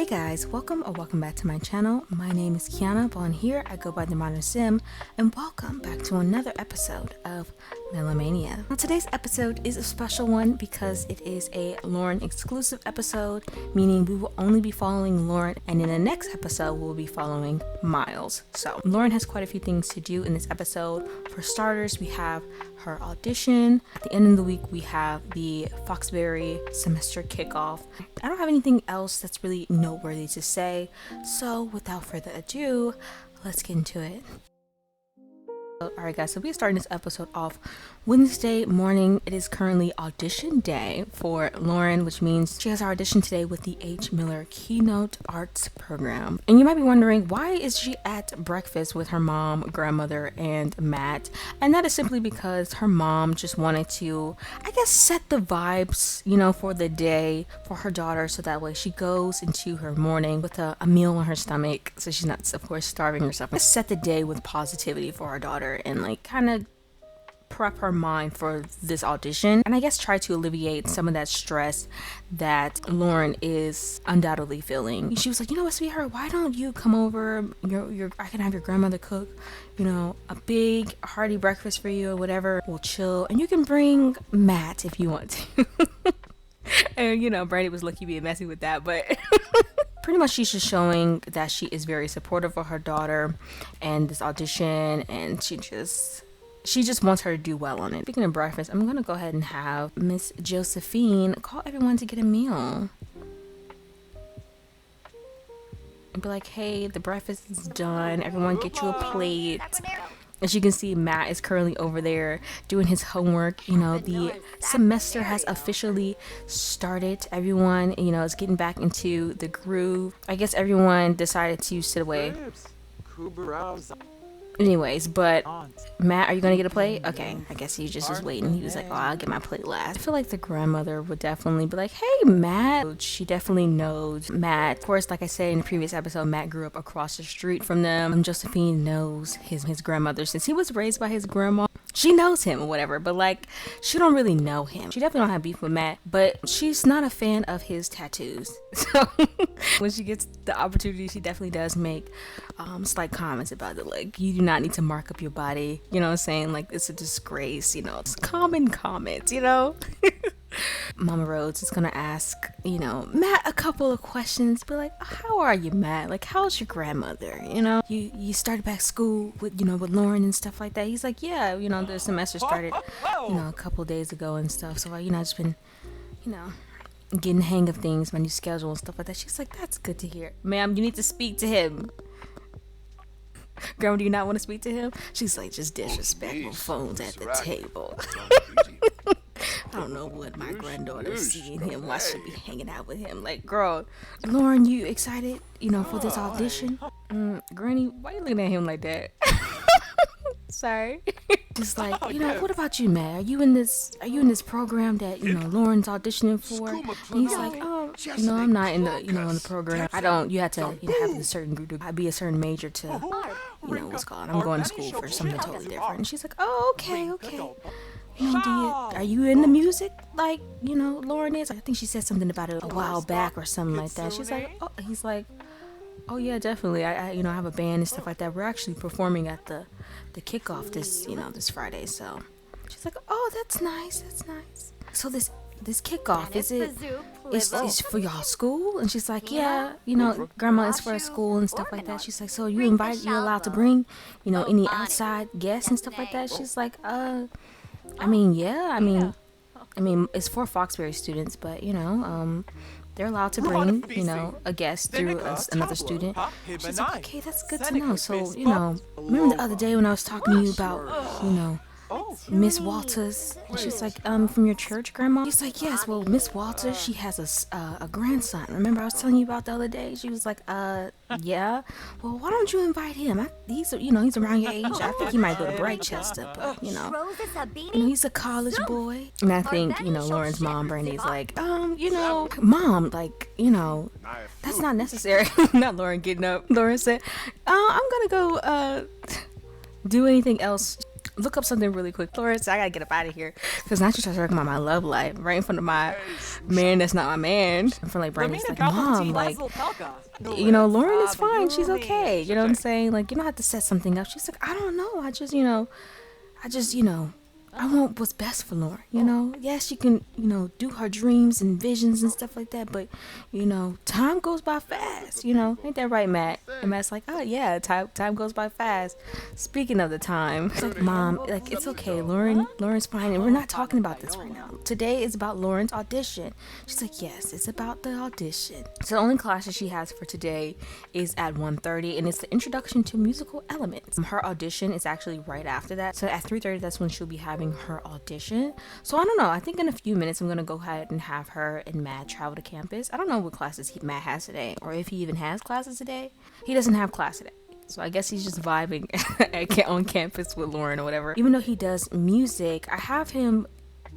Guys, welcome back to my channel. My name is Kiana, but on here I go by the Modern Sim, and welcome back to another episode of Melomania. Now today's episode is a special one because it is a Lauryn exclusive episode, meaning we will only be following Lauryn, and in the next episode we'll be following Miles. So Lauryn has quite a few things to do in this episode. For starters, we have her audition. At the end of the week we have the Foxbury Semester Kickoff. I don't have anything else that's really noteworthy to say, so without further ado, let's get into it. Alright guys, so we're starting this episode off Wednesday morning. It is currently audition day for Lauryn, which means she has her audition today with the H. Miller Keynote Arts program. And you might be wondering, why is she at breakfast with her mom, grandmother, and Matt? And that is simply because her mom just wanted to, I guess, set the vibes, you know, for the day for her daughter, so that way she goes into her morning with a meal on her stomach, so she's not, of course, starving herself. Just set the day with positivity for her daughter and like kind of prep her mind for this audition, and I guess try to alleviate some of that stress that Lauryn is undoubtedly feeling. She was like, you know what, sweetheart, why don't you come over? I can have your grandmother cook, you know, a big hearty breakfast for you or whatever. We'll chill, and you can bring Matt if you want to. And you know, Brandy was lucky being messy with that, but pretty much she's just showing that she is very supportive of her daughter and this audition, and she just wants her to do well on it. Speaking of breakfast, I'm gonna go ahead and have Miss Josephine call everyone to get a meal and be like, hey, the breakfast is done, everyone get you a plate. As you can see, Matt is currently over there doing his homework. You know, the semester has officially started. Everyone, you know, is getting back into the groove. I guess everyone decided to sit away. Anyways, but Matt, are you gonna get a plate? Okay, I guess he just was waiting. He was like, oh, I'll get my plate last. I feel like the grandmother would definitely be like, hey, Matt. She definitely knows Matt. Of course, like I said in the previous episode, Matt grew up across the street from them. Josephine knows his grandmother since he was raised by his grandma. She knows him or whatever, but like, she don't really know him. She definitely don't have beef with Matt, but she's not a fan of his tattoos. So when she gets the opportunity, she definitely does make slight comments about it. Like, you do not need to mark up your body. You know what I'm saying? Like, it's a disgrace, you know. It's common comments, you know? Mama Rhodes is gonna ask, you know, Matt a couple of questions, be like, how are you, Matt? Like, how's your grandmother? You know, you started back school with, you know, with Lauryn and stuff like that. He's like, yeah, you know, the semester started, you know, a couple of days ago and stuff. So, you know, I've just been, you know, getting the hang of things, my new schedule and stuff like that. She's like, that's good to hear. Ma'am, you need to speak to him. Grandma, do you not want to speak to him? She's like, just disrespectful phones at the table. I don't know what my granddaughter's seeing him while she be hanging out with him. Like, girl, Lauryn, you excited, you know, for this audition? Granny, why you looking at him like that? Sorry. Just like, you know, what about you, Matt? Are you in this program that, you know, Lauryn's auditioning for? And he's like, oh, no, I'm not in the, you know, in the program. You have to, you know, have a certain group, be a certain major to, you know, what's called, I'm going to school for something totally different. And she's like, oh, okay. You know, are you into music like, you know, Lauryn is? I think she said something about it a while back or something like that. She's like, oh, he's like, oh yeah, definitely. I you know, I have a band and stuff like that. We're actually performing at the kickoff this, you know, this Friday. So she's like, oh, that's nice. So this kickoff, is for y'all school? And she's like, yeah, you know, grandma is for a school and stuff like that. She's like, so you're allowed to bring, you know, any outside guests and stuff like that? She's like, I mean, it's for Foxbury students, but you know, they're allowed to bring, you know, a guest through another student. She's like, okay, that's good to know. So, you know, remember the other day when I was talking to you about, you know, Miss Walters? And she's like, from your church, Grandma? He's like, yes, well, Miss Walters, she has a grandson. Remember I was telling you about the other day? She was like, yeah. Well, why don't you invite him? He's around your age. I think he might go to Brightchester, but, you know, he's a college boy. And I think, you know, Lauryn's mom, Brandy's like, you know, Mom, like, you know, that's not necessary. Not Lauryn getting up. Lauryn said, I'm gonna go, do anything else look up something really quick. Lawrence, I gotta get up out of here. Because now she starts talking about my love life right in front of my man that's not my man. I'm from like Brandy's like, Mom, like, you know, Lauryn is fine. She's okay. You know what I'm saying? Like, you don't have to set something up. She's like, I don't know. I just, I want what's best for Lauryn, you know? Yes, she can, do her dreams and visions and stuff like that, but, time goes by fast, Ain't that right, Matt? And Matt's like, oh, yeah, time goes by fast. Speaking of the time, it's like, Mom, like, it's okay. Lauryn's fine, and we're not talking about this right now. Today is about Lauryn's audition. She's like, yes, it's about the audition. So the only class that she has for today is at 1:30, and it's the introduction to musical elements. Her audition is actually right after that. So at 3:30, that's when she'll be having her audition. So I don't know, I think in a few minutes I'm gonna go ahead and have her and Matt travel to campus. I don't know what classes Matt has today, or if he even has classes today. He doesn't have class today, so I guess he's just vibing on campus with Lauryn or whatever. Even though he does music, I have him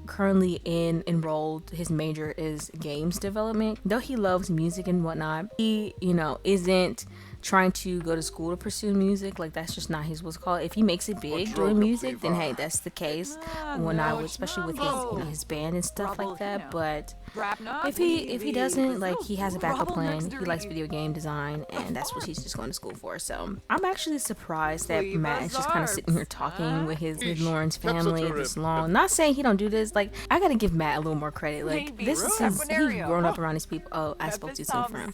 currently enrolled. His major is games development. Though he loves music and whatnot, he isn't trying to go to school to pursue music. Like, that's just not what's called. If he makes it big doing music, then hey, that's the case. When I would, especially with his band and stuff like that. But if he doesn't, like, he has a backup plan. He likes video game design, and that's what he's just going to school for. So I'm actually surprised that Matt is just kind of sitting here talking with Lauryn's family this long. Not saying he don't do this. Like, I gotta give Matt a little more credit. Like, this is he's grown up around these people. Oh, I spoke too soon for him.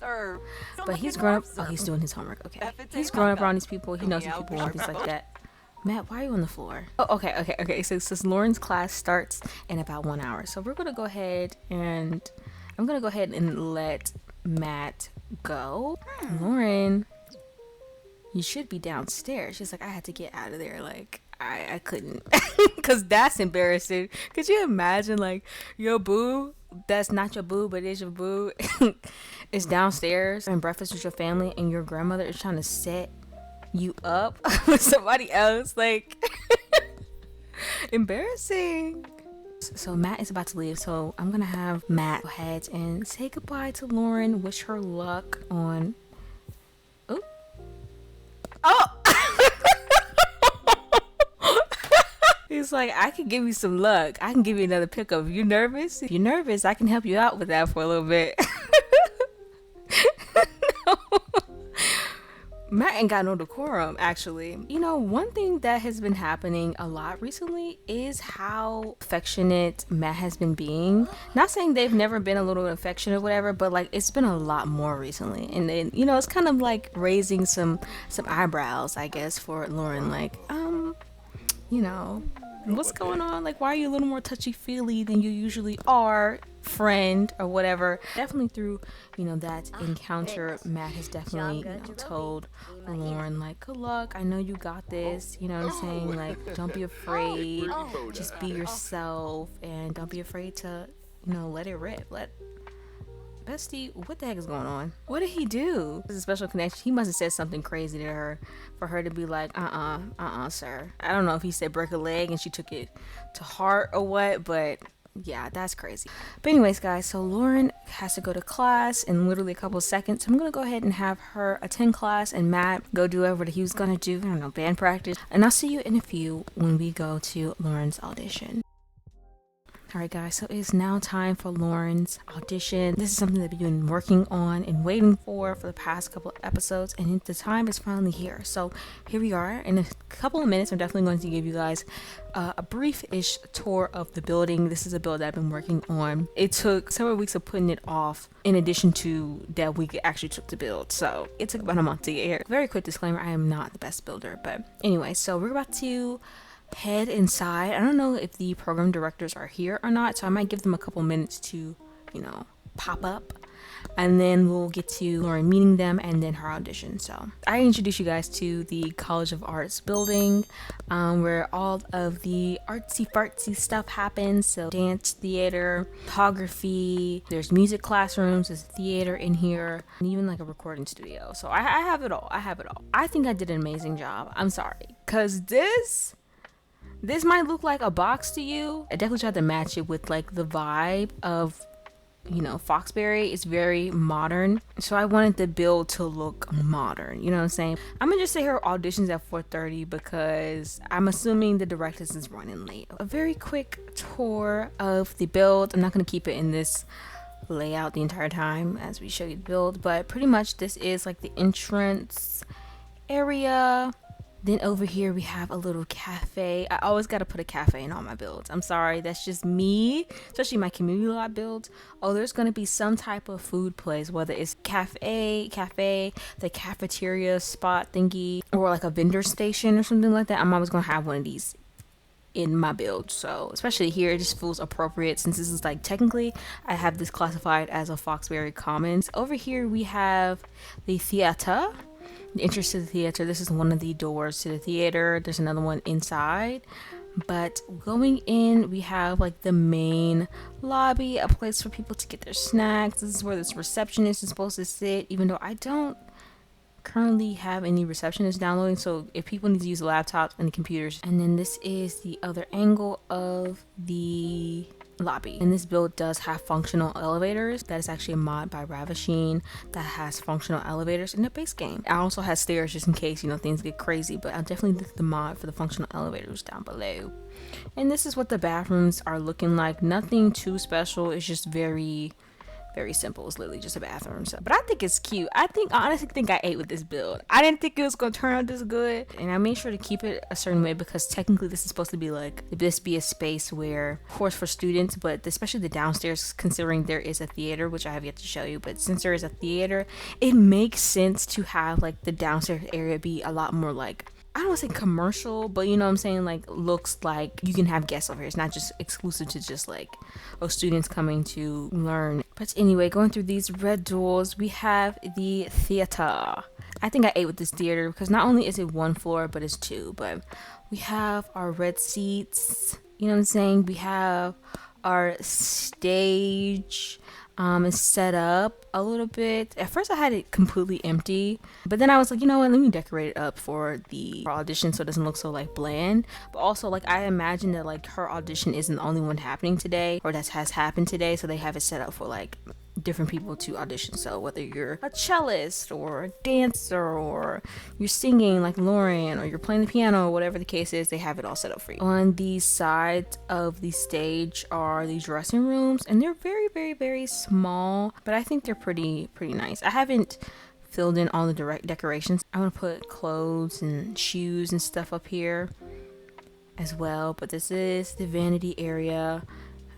But he's grown up. Oh, he's doing his homework. Okay, he's grown up around these people. He knows what people want, things like that. Matt, why are you on the floor? Oh, okay. So Lauryn's class starts in about 1 hour. So we're gonna go ahead and let Matt go. Lauryn, you should be downstairs. She's like, I had to get out of there. Like, I couldn't, cause that's embarrassing. Could you imagine, like, your boo? That's not your boo, but it's your boo. It's downstairs and breakfast with your family, and your grandmother is trying to set you up with somebody else. Like, embarrassing. So Matt is about to leave, so I'm gonna have Matt go ahead and say goodbye to Lauryn, wish her luck on He's like, I can give you some luck. I can give you another pickup. You nervous? If you're nervous, I can help you out with that for a little bit. No. Matt ain't got no decorum, actually. One thing that has been happening a lot recently is how affectionate Matt has been being. Not saying they've never been a little affectionate or whatever, but like, it's been a lot more recently. And then, it's kind of like raising some eyebrows, I guess, for Lauryn. Like, what's going on? Like, why are you a little more touchy-feely than you usually are, friend, or whatever? Definitely through, that encounter, Matt has definitely, told Lauryn, like, good luck. I know you got this. You know what I'm saying? Like, don't be afraid. Just be yourself, and don't be afraid to, let it rip. Bestie, what the heck is going on? What did he do? This is a special connection. He must have said something crazy to her for her to be like, sir. I don't know if he said break a leg and she took it to heart or what, but yeah, that's crazy. But anyways, guys, so Lauryn has to go to class in literally a couple of seconds. So I'm going to go ahead and have her attend class and Matt go do whatever he was going to do. I don't know, band practice. And I'll see you in a few when we go to Lauryn's audition. Alright guys, so it's now time for Lauryn's audition. This is something that we've been working on and waiting for the past couple of episodes, and the time is finally here. So here we are. In a couple of minutes, I'm definitely going to give you guys a brief-ish tour of the building. This is a build that I've been working on. It took several weeks of putting it off, in addition to that week it actually took to build. So it took about a month to get here. Very quick disclaimer, I am not the best builder, but anyway, so we're about to head inside. I don't know if the program directors are here or not, so I might give them a couple minutes to, pop up, and then we'll get to Lauryn meeting them and then her audition. So I introduce you guys to the College of Arts building, where all of the artsy fartsy stuff happens. So dance, theater, photography, there's music classrooms, there's a theater in here, and even like a recording studio. So I have it all. I think I did an amazing job. I'm sorry, because this might look like a box to you. I definitely tried to match it with like the vibe of you know, Foxbury is very modern, so I wanted the build to look modern, you know what I'm saying? I'm gonna just say her auditions at 4:30 because I'm assuming the directress is running late. A very quick tour of the build. I'm not gonna keep it in this layout the entire time as we show you the build, but pretty much this is like the entrance area. Then over here we have a little cafe. I always got to put a cafe in all my builds. I'm sorry, that's just me, especially my community lot builds. Oh, there's going to be some type of food place, whether it's cafe, the cafeteria spot thingy, or like a vendor station or something like that. I'm always going to have one of these in my build. So especially here, it just feels appropriate since this is like, technically I have this classified as a Foxbury Commons. Over here we have the theater. The entrance to the theater. This is one of the doors to the theater. There's another one inside, but going in we have like the main lobby, a place for people to get their snacks. This is where this receptionist is supposed to sit, even though I don't currently have any receptionists downloading, so if people need to use the laptops and the computers. And then this is the other angle of the lobby, and this build does have functional elevators. That is actually a mod by Ravesheen that has functional elevators in the base game. It also has stairs just in case, you know, things get crazy, but I'll definitely link the mod for the functional elevators down below. And this is what the bathrooms are looking like. Nothing too special, it's just very simple. It's literally just a bathroom. So, but I think it's cute. I honestly think I ate with this build. I didn't think it was gonna turn out this good, and I made sure to keep it a certain way because technically this is supposed to be like, this be a space where, of course, for students, but especially the downstairs, considering there is a theater, which I have yet to show you, but since there is a theater, it makes sense to have like the downstairs area be a lot more like, I don't want to say commercial, but you know what I'm saying, like looks like you can have guests over here. It's not just exclusive to just like, oh, students coming to learn. But anyway, going through these red doors, we have the theater. I think I ate with this theater because not only is it one floor, but it's two. But we have our red seats, you know what I'm saying? We have our stage. Is set up a little bit. At first I had it completely empty, but then I was like, you know what, let me decorate it up for the audition so it doesn't look so like bland. But also, like, I imagine that like her audition isn't the only one happening today, or that has happened today, so they have it set up for like different people to audition. So whether you're a cellist or a dancer or you're singing like Lauryn or you're playing the piano or whatever the case is, they have it all set up for you. On the sides of the stage are the dressing rooms, and they're very small, but I think they're pretty nice. I haven't filled in all the direct decorations. I'm gonna put clothes and shoes and stuff up here as well, but this is the vanity area.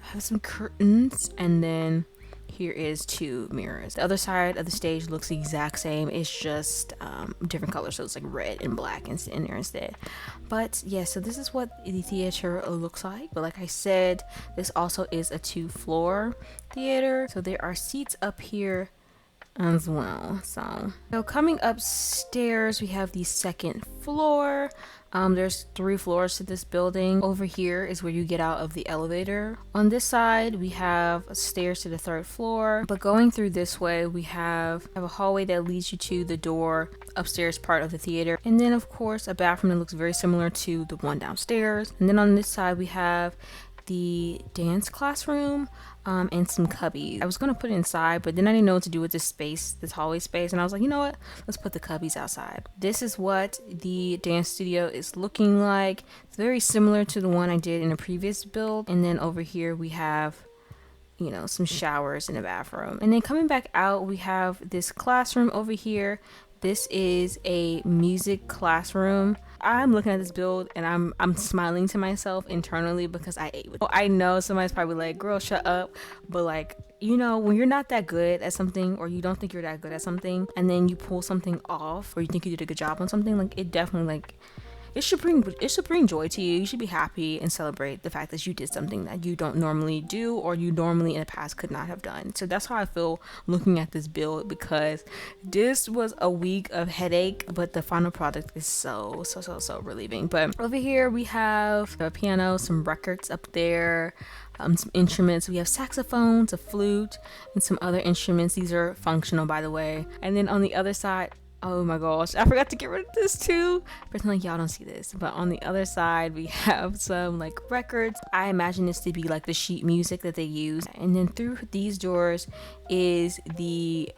I have some curtains, and then here is two mirrors. The other side of the stage looks the exact same. It's just different colors, so it's like red and black in there instead. But yeah, so this is what the theater looks like. But like I said, this also is a 2-floor theater, so there are seats up here as well. So coming upstairs, we have the second floor. There's 3 floors to this building. Over here is where you get out of the elevator. On this side, we have stairs to the 3rd floor, but going through this way, we have a hallway that leads you to the door upstairs part of the theater, and then of course a bathroom that looks very similar to the one downstairs. And then on this side, we have the dance classroom and some cubbies. I was gonna put it inside, but then I didn't know what to do with this space, this hallway space, and I was like, you know what, let's put the cubbies outside. This is what the dance studio is looking like. It's very similar to the one I did in a previous build. And then over here we have, you know, some showers in the bathroom. And then coming back out, we have this classroom over here. This is a music classroom. I'm looking at this build and I'm smiling to myself internally because I ate with it. I know somebody's probably like, girl, shut up. But like, you know, when you're not that good at something, or you don't think you're that good at something, and then you pull something off, or you think you did a good job on something, like it definitely like, it should bring joy to you. You should be happy and celebrate the fact that you did something that you don't normally do, or you normally in the past could not have done. So that's how I feel looking at this build, because this was a week of headache, but the final product is so relieving. But over here we have a piano, some records up there, some instruments. We have saxophones, a flute, and some other instruments. These are functional, by the way. And then on the other side Oh my gosh, I forgot to get rid of this too. Pretend like y'all don't see this. But on the other side, we have some like records. I imagine this to be like the sheet music that they use. And then through these doors is the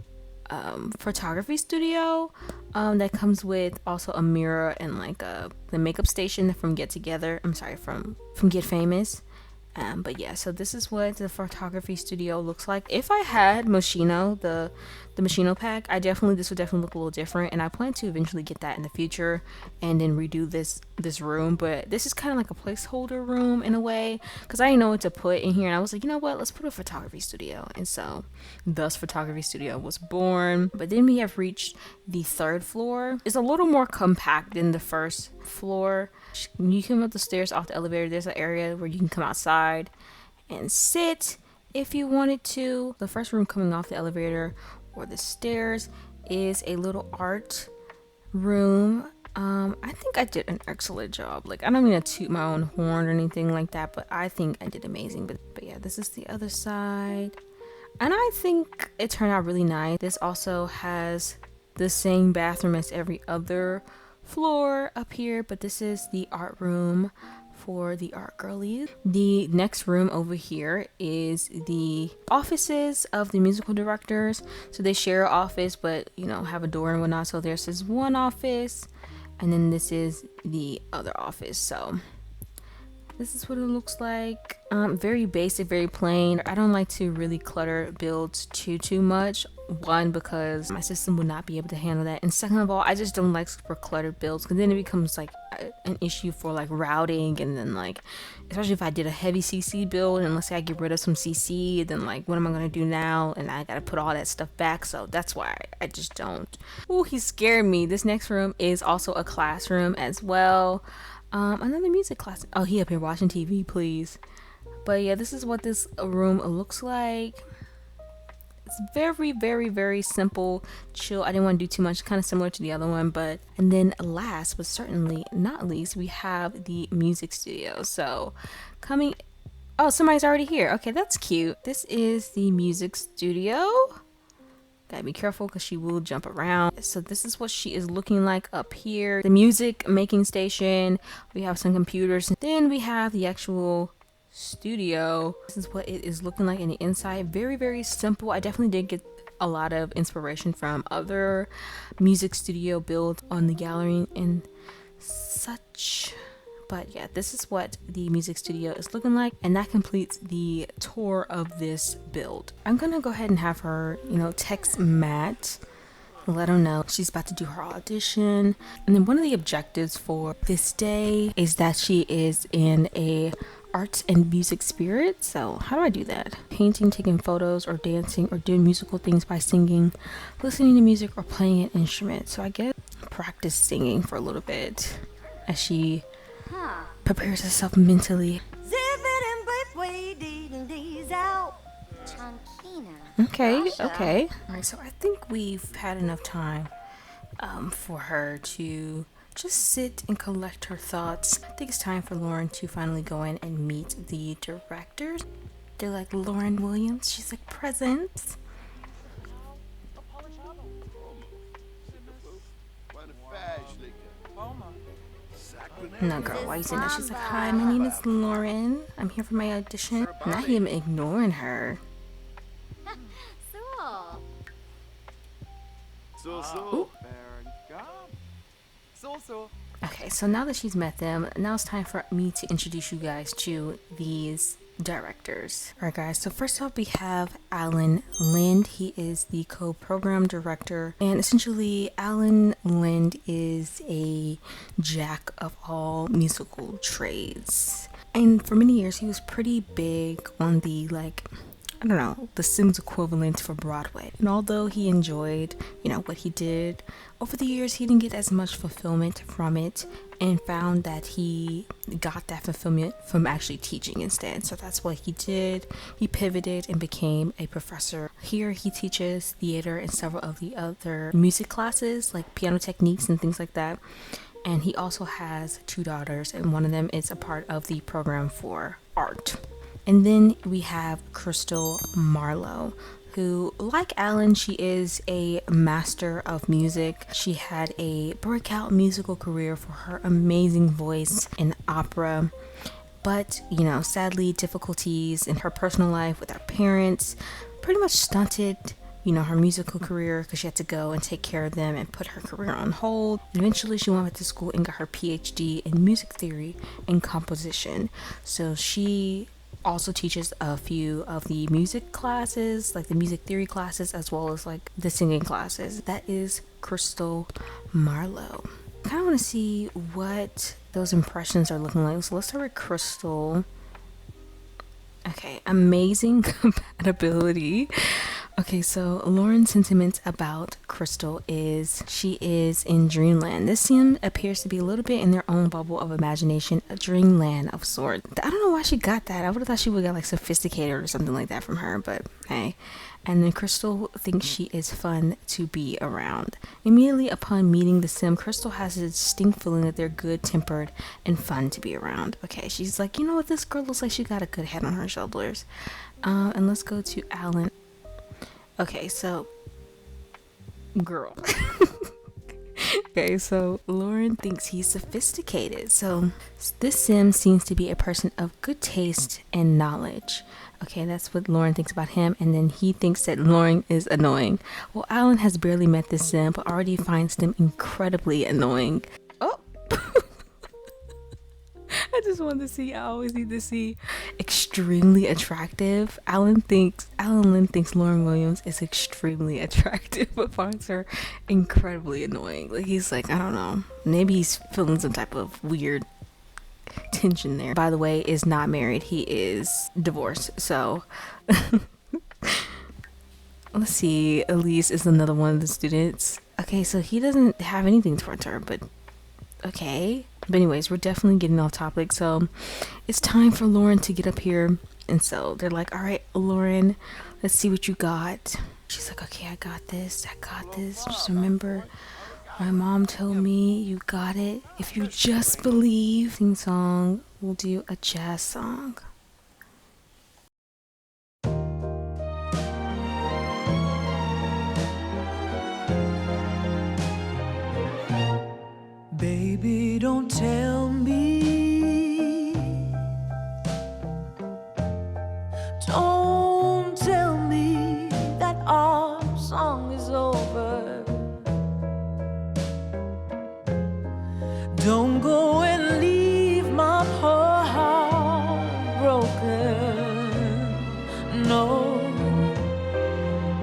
photography studio that comes with also a mirror and like the makeup station from Get Together. I'm sorry, from Get Famous. But yeah, so this is what the photography studio looks like. If I had Moschino, the Moschino pack, this would definitely look a little different, and I plan to eventually get that in the future and then redo this room. But this is kind of like a placeholder room in a way, because I didn't know what to put in here, and I was like, you know what, let's put a photography studio. And so thus photography studio was born. But then we have reached the third floor. It's a little more compact than the first floor. You come up the stairs off the elevator, there's an area where you can come outside and sit if you wanted to. The first room coming off the elevator or the stairs is a little art room. I think I did an excellent job. Like, I don't mean to toot my own horn or anything like that, but I think I did amazing. But yeah, this is the other side, and I think it turned out really nice. This also has the same bathroom as every other floor up here, but this is the art room for the art girlies. The next room over here is the offices of the musical directors. So they share an office, but you know, have a door and whatnot. So there's this one office, and then this is the other office. So this is what it looks like. Very basic, very plain. I don't like to really clutter builds too much. One, because my system would not be able to handle that, and second of all, I just don't like super cluttered builds, because then it becomes like an issue for like routing, and then like, especially if I did a heavy CC build, and let's say I get rid of some CC, then like, what am I gonna do now? And I gotta put all that stuff back. So that's why I just don't. Oh, he scared me. This next room is also a classroom as well. Another music class. Oh, he up here watching TV, please. But yeah, this is what this room looks like. It's very simple, chill. I didn't want to do too much, kind of similar to the other one. But and then last but certainly not least, we have the music studio. So coming, oh, somebody's already here. Okay, that's cute. This is the music studio. Gotta be careful because she will jump around. So this is what she is looking like up here. The music making station. We have some computers. Then we have the actual studio. This is what it is looking like in the inside. Very simple. I definitely did get a lot of inspiration from other music studio builds on the gallery and such. But yeah, this is what the music studio is looking like, and that completes the tour of this build. I'm gonna go ahead and have her, text Matt, let her know she's about to do her audition. And then one of the objectives for this day is that she is in a arts and music spirit. So how do I do that? Painting, taking photos, or dancing, or doing musical things by singing, listening to music, or playing an instrument. So I guess practice singing for a little bit as she prepares herself mentally. Okay. All right, so I think we've had enough time for her to just sit and collect her thoughts. I think it's time for Lauryn to finally go in and meet the directors. They're like, Lauryn Williams. She's like, present. No, girl, why you saying that? She's like, hi, my name is Lauryn. I'm here for my audition. Not him ignoring her. Okay, so now that she's met them, now it's time for me to introduce you guys to these directors. Alright guys, so first off we have Alan Lind. He is the co-program director, and essentially Alan Lind is a jack of all musical trades, and for many years he was pretty big on the the Sims equivalent for Broadway. And although he enjoyed, what he did, over the years he didn't get as much fulfillment from it, and found that he got that fulfillment from actually teaching instead. So that's what he did. He pivoted and became a professor. Here he teaches theater and several of the other music classes, like piano techniques and things like that. And he also has 2 daughters, and one of them is a part of the program for art. And then we have Crystal Marlowe, who, like Alan, she is a master of music. She had a breakout musical career for her amazing voice in opera. But, you know, sadly, difficulties in her personal life with her parents pretty much stunted, you know, her musical career, because she had to go and take care of them and put her career on hold. Eventually, she went back to school and got her PhD in music theory and composition. So she also teaches a few of the music classes, like the music theory classes, as well as like the singing classes. That is Crystal Marlowe. I kind of want to see what those impressions are looking like. So let's start with Crystal. Okay, amazing compatibility. Okay, so Lauryn's sentiments about Crystal is she is in dreamland. This sim appears to be a little bit in their own bubble of imagination, a dreamland of sorts. I don't know why she got that. I would have thought she would get like sophisticated or something like that from her, but hey. And then Crystal thinks she is fun to be around. Immediately upon meeting the sim, Crystal has a distinct feeling that they're good-tempered and fun to be around. Okay, she's like, you know what, this girl looks like she got a good head on her shoulders. And let's go to Alan. Okay, so girl. Okay, so Lauryn thinks he's sophisticated. So this sim seems to be a person of good taste and knowledge. Okay, that's what Lauryn thinks about him, and then he thinks that Lauryn is annoying. Well, Alan has barely met this sim, but already finds them incredibly annoying. Oh! I just wanted to see, I always need to see extremely attractive. Alan Lynn thinks Lauryn Williams is extremely attractive, but finds her incredibly annoying. Like, he's like, I don't know, maybe he's feeling some type of weird tension there. By the way, is not married. He is divorced. So let's see, Elise is another one of the students. Okay, so he doesn't have anything towards her, but okay. But anyways, we're definitely getting off topic. So it's time for Lauryn to get up here. And so they're like, all right, Lauryn, let's see what you got. She's like, okay, I got this. Just remember, my mom told me you got it. If you just believe. Sing song, we'll do a jazz song. Baby, don't tell me. Don't tell me that our song is over. Don't go and leave my poor heart broken. No,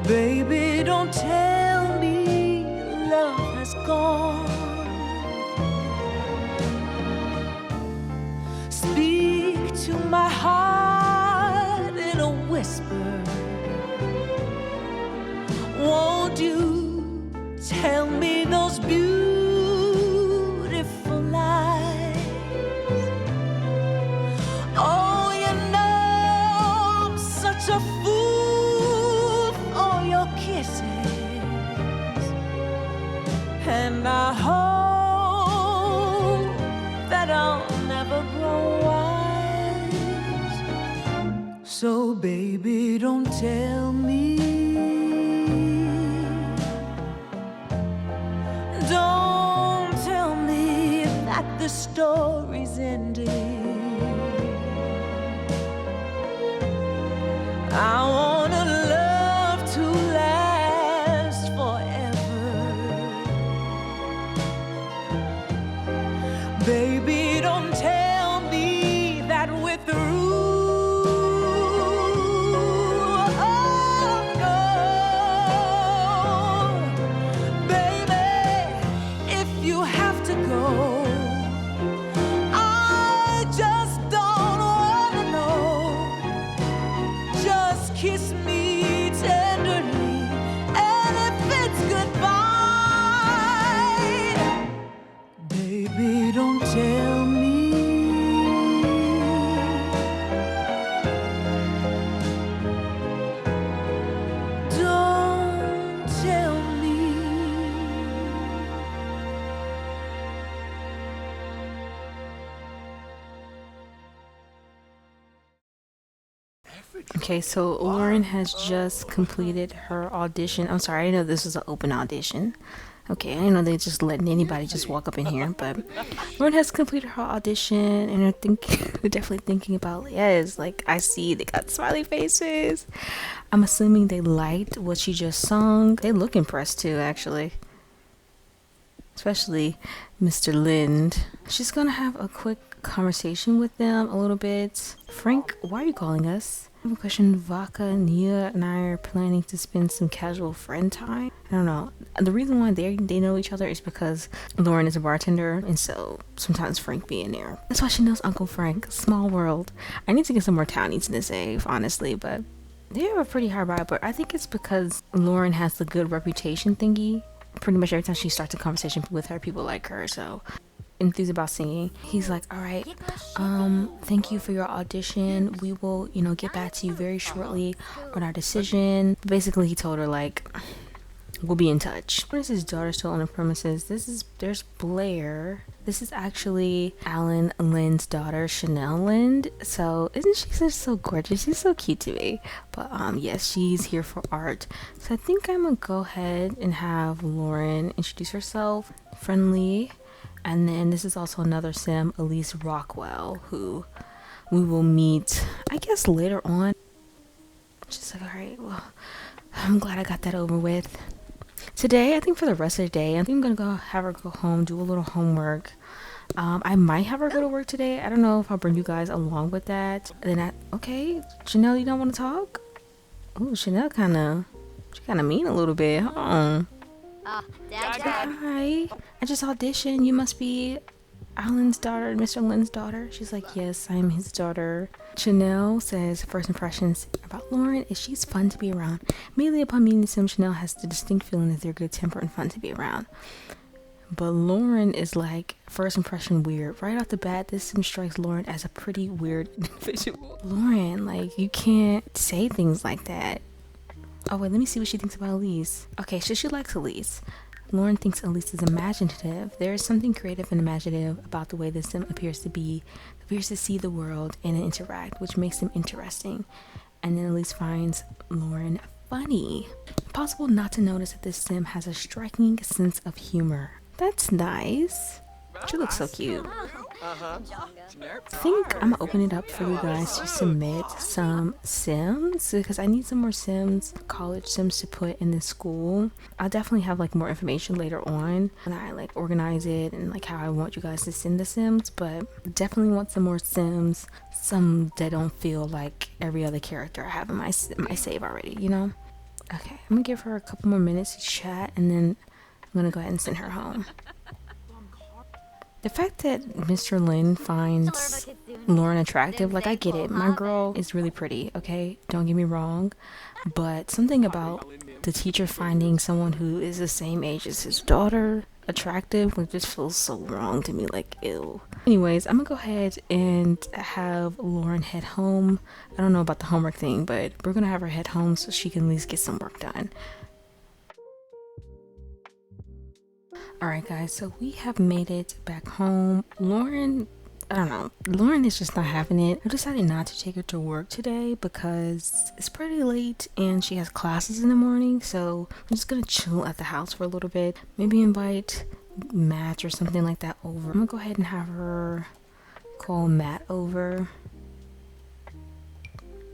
baby, don't tell me love has gone. Speak to my heart in a whisper. Won't you tell me those beautiful lies? Oh, you know I'm such a fool for your kisses, and I hope that I'll never grow wise. So baby, don't tell me. Don't tell me that the story's ending. I want a love to last forever. Baby, don't tell me that we're through. Oh, no. Baby, if you have to go, I just don't wanna know. Just kiss Okay, so Lauryn has just completed her audition. I'm sorry, I didn't know this was an open audition. Okay, I didn't know they just letting anybody just walk up in here, but Lauryn has completed her audition, and they're definitely thinking about yes. Like I see, they got smiley faces. I'm assuming they liked what she just sung. They look impressed too, actually. Especially Mr. Lind. She's gonna have a quick conversation with them a little bit. Frank, why are you calling us? I have a question. Vaka, Nia, and I are planning to spend some casual friend time. I don't know. The reason why they know each other is because Lauryn is a bartender, and so sometimes Frank be in there. That's why she knows Uncle Frank. Small world. I need to get some more townies in this save, honestly, but they have a pretty high vibe. But I think it's because Lauryn has the good reputation thingy. Pretty much every time she starts a conversation with her, people like her, so enthused about singing. He's like, all right, thank you for your audition. We will, get back to you very shortly on our decision. Basically, he told her, like, we'll be in touch. What is his daughter still on the premises? There's Blair. This is actually Alan Lind's daughter, Chanel Lind. So isn't she just so gorgeous? She's so cute to me. But yes, she's here for art. So I think I'm gonna go ahead and have Lauryn introduce herself, friendly. And then this is also another sim, Elise Rockwell, who we will meet, I guess, later on. She's like, all right, well, I'm glad I got that over with. Today, I think for the rest of the day, I think I'm gonna have her go home, do a little homework. I might have her go to work today. I don't know if I'll bring you guys along with that. And then okay, Chanel, you don't want to talk? Oh, Chanel kind of mean a little bit. Hi, I just auditioned. You must be Alan's daughter, Mr. Lynn's daughter. She's like, yes, I'm his daughter. Chanel says first impressions about Lauryn is she's fun to be around. Immediately upon meeting the sim, Chanel has the distinct feeling that they're good temper and fun to be around. But Lauryn is like, first impression weird. Right off the bat, this sim strikes Lauryn as a pretty weird individual. Lauryn, like, you can't say things like that. Oh wait, let me see what she thinks about Elise. Okay, so she likes Elise. Lauryn thinks Elise is imaginative. There is something creative and imaginative about the way this sim appears to see the world and interact, which makes him interesting. And then Elise finds Lauryn funny. Impossible not to notice that this sim has a striking sense of humor. That's nice. She looks so cute. I think I'm gonna open it up for you guys to submit some sims because I need some more sims, college sims to put in this school. I'll definitely have like more information later on when I like organize it and like how I want you guys to send the sims, but definitely want some more sims, some that don't feel like every other character I have in my save already, you know? Okay, I'm gonna give her a couple more minutes to chat and then I'm gonna go ahead and send her home. The fact that Mr. Lin finds Lauryn attractive, like, I get it. My girl is really pretty, okay? Don't get me wrong. But something about the teacher finding someone who is the same age as his daughter attractive, like, just feels so wrong to me, like, ew. Anyways, I'm gonna go ahead and have Lauryn head home. I don't know about the homework thing, but we're gonna have her head home so she can at least get some work done. Alright guys, so we have made it back home. Lauryn, I don't know, Lauryn is just not having it. I decided not to take her to work today because it's pretty late and she has classes in the morning, so I'm just gonna chill at the house for a little bit. Maybe invite Matt or something like that over. I'm gonna go ahead and have her call Matt over.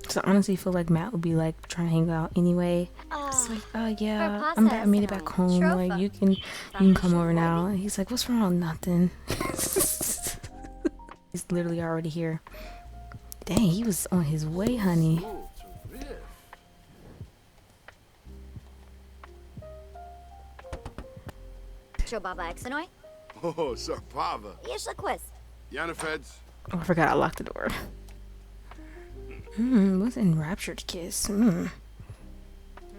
So I honestly feel like Matt would be like trying to hang out anyway. It's like, yeah, I made it back home. Like you can come over now. And he's like, what's wrong? Nothing. He's literally already here. Dang, he was on his way, honey. Oh, sir, Pava. Oh, I forgot I locked the door. What's Enraptured Kiss?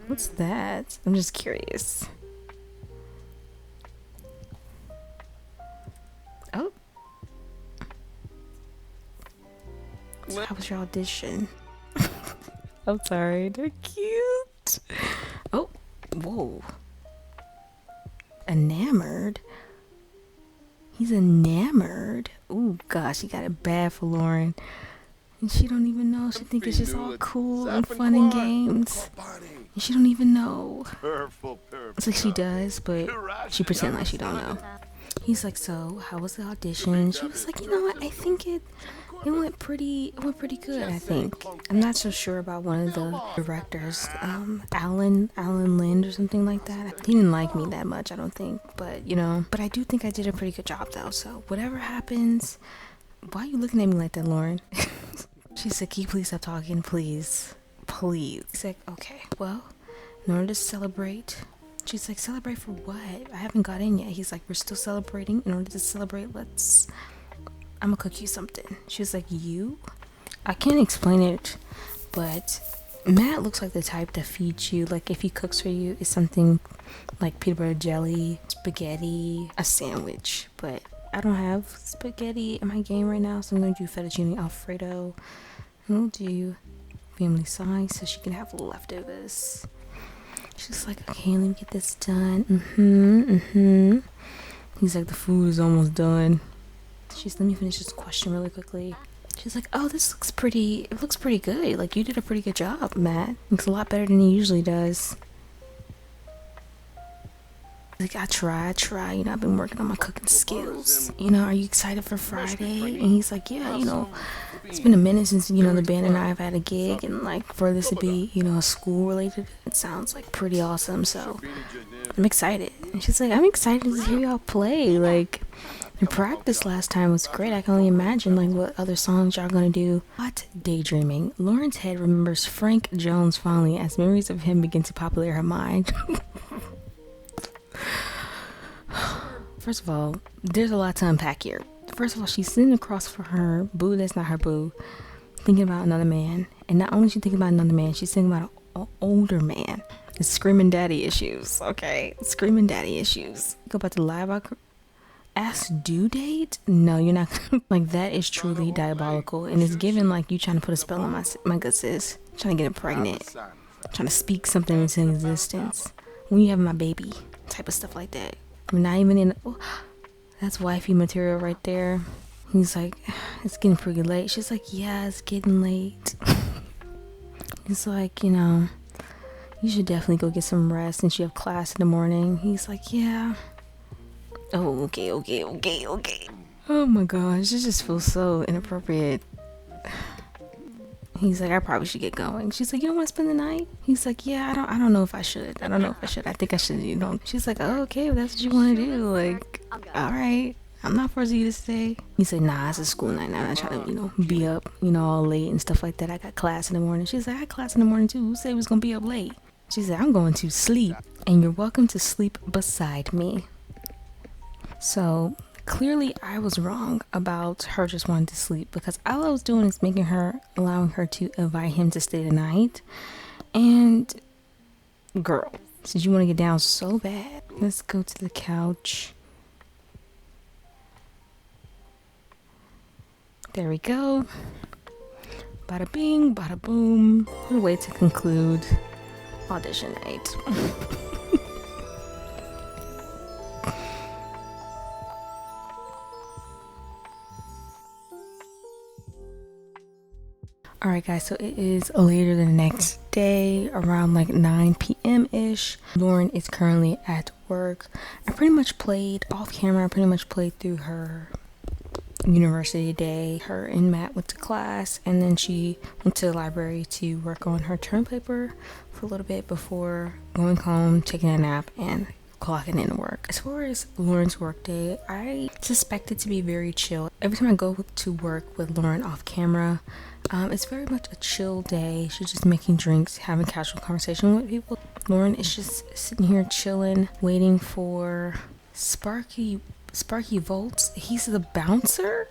What's that? I'm just curious. Oh. How was your audition? I'm sorry, they're cute. Oh, whoa. Enamored? He's enamored. Oh gosh, he got it bad for Lauryn. And she don't even know. She think it's just all cool and fun and games. And she don't even know. It's like she does, but she pretend like she don't know. He's like, so how was the audition? She was like, you know what? I think it went pretty good. I think. I'm not so sure about one of the directors, Alan Lind or something like that. He didn't like me that much, I don't think. But you know, but I do think I did a pretty good job though. So whatever happens, why are you looking at me like that, Lauryn? She said, can you please stop talking, please? Please. He's like, okay, well, in order to celebrate. She's like, celebrate for what? I haven't got in yet. He's like, we're still celebrating. In order to celebrate, I'm gonna cook you something. She was like, you? I can't explain it, but Matt looks like the type that feeds you. Like, if he cooks for you, it's something like peanut butter jelly, spaghetti, a sandwich. But I don't have spaghetti in my game right now, so I'm gonna do fettuccine alfredo. And we'll do family size so she can have leftovers. She's like, okay, let me get this done. He's like, the food is almost done. She's, let me finish this question really quickly. She's like, oh, this looks pretty, it looks pretty good. Like, you did a pretty good job, Matt. Looks a lot better than he usually does. Like, I try, you know, I've been working on my cooking skills. You know, are you excited for Friday? And he's like, yeah, you know, it's been a minute since, you know, the band and I have had a gig, and like for this to be, you know, school related, it sounds like pretty awesome. So I'm excited. And she's like, I'm excited to hear y'all play. Like, your practice last time was great. I can only imagine like what other songs y'all gonna do. Hot daydreaming. Lauryn's head remembers Frank Jones fondly as memories of him begin to populate her mind. First of all, there's a lot to unpack here. First of all, she's sitting across from her boo that's not her boo, thinking about another man. And not only is she thinking about another man, she's thinking about an older man. It's screaming daddy issues, okay? Screaming daddy issues. Go about to lie about ass due date? No, you're not. Like, that is truly diabolical. And it's given like you trying to put a spell on my good sis. Trying to get her pregnant. Trying to speak something into existence. When you have my baby. Type of stuff like that. I'm not even in. Oh, that's wifey material right there. He's like, it's getting pretty late. She's like, yeah, it's getting late. He's like, you know, you should definitely go get some rest since you have class in the morning. He's like, yeah. Oh, okay. Oh my gosh, this just feels so inappropriate. He's like, I probably should get going. She's like, you don't want to spend the night? He's like, yeah, I don't know if I should. I think I should, you know. She's like, oh, okay, if that's what you want to do. Like, all right. I'm not forcing you to stay. He said, nah, it's a school night. I'm not trying to, you know, be up, you know, all late and stuff like that. I got class in the morning. She's like, I had class in the morning too. Who said we was going to be up late? She said, I'm going to sleep. And you're welcome to sleep beside me. So clearly I was wrong about her just wanting to sleep, because all I was doing is allowing her to invite him to stay the night. And girl, since you want to get down so bad, let's go to the couch. There we go. Bada bing, bada boom. What a way to conclude audition night. Alright guys, so it is later the next day, around like 9 p.m. ish. Lauryn is currently at work. I pretty much played off camera. I pretty much played through her university day. Her and Matt went to class, and then she went to the library to work on her term paper for a little bit before going home, taking a nap, and clocking in to work. As far as Lauryn's work day, I suspect it to be very chill. Every time I go to work with Lauryn off camera, it's very much a chill day. She's just making drinks, having casual conversation with people. Lauryn is just sitting here chilling, waiting for Sparky Volts. He's the bouncer.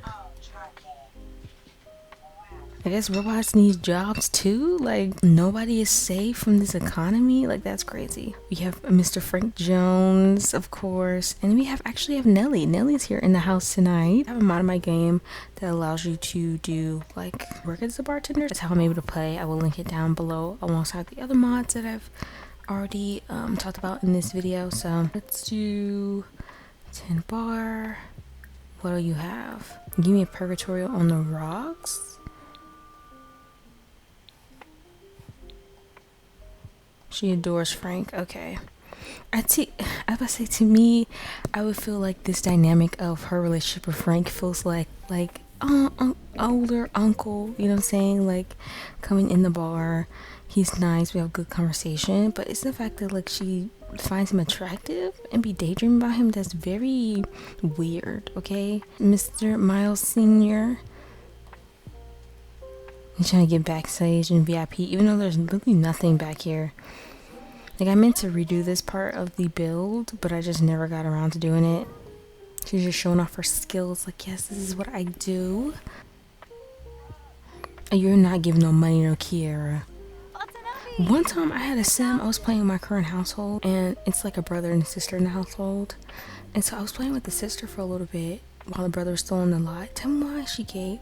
I guess robots need jobs too. Like, nobody is safe from this economy. Like, that's crazy. We have Mr. Frank Jones, of course, and we actually have Nelly. Nelly's here in the house tonight. I have a mod in my game that allows you to do like work as a bartender. That's how I'm able to play. I will link it down below alongside the other mods that I've already talked about in this video. So let's do 10 bar. What do you have? Give me a purgatorial on the rocks. She adores Frank. Okay. I was about to say, to me, I would feel like this dynamic of her relationship with Frank feels like older uncle, you know what I'm saying? Like, coming in the bar, he's nice, we have good conversation, but it's the fact that like she finds him attractive and be daydreaming about him that's very weird. Okay, Mr. Miles Sr. He's trying to get backstage and VIP, even though there's literally nothing back here. Like, I meant to redo this part of the build, but I just never got around to doing it. She's just showing off her skills, like, yes, this is what I do. And you're not giving no money, no Kiera. One time I had a sim, I was playing with my current household, and it's like a brother and a sister in the household. And so I was playing with the sister for a little bit while the brother was still on the lot. Tell me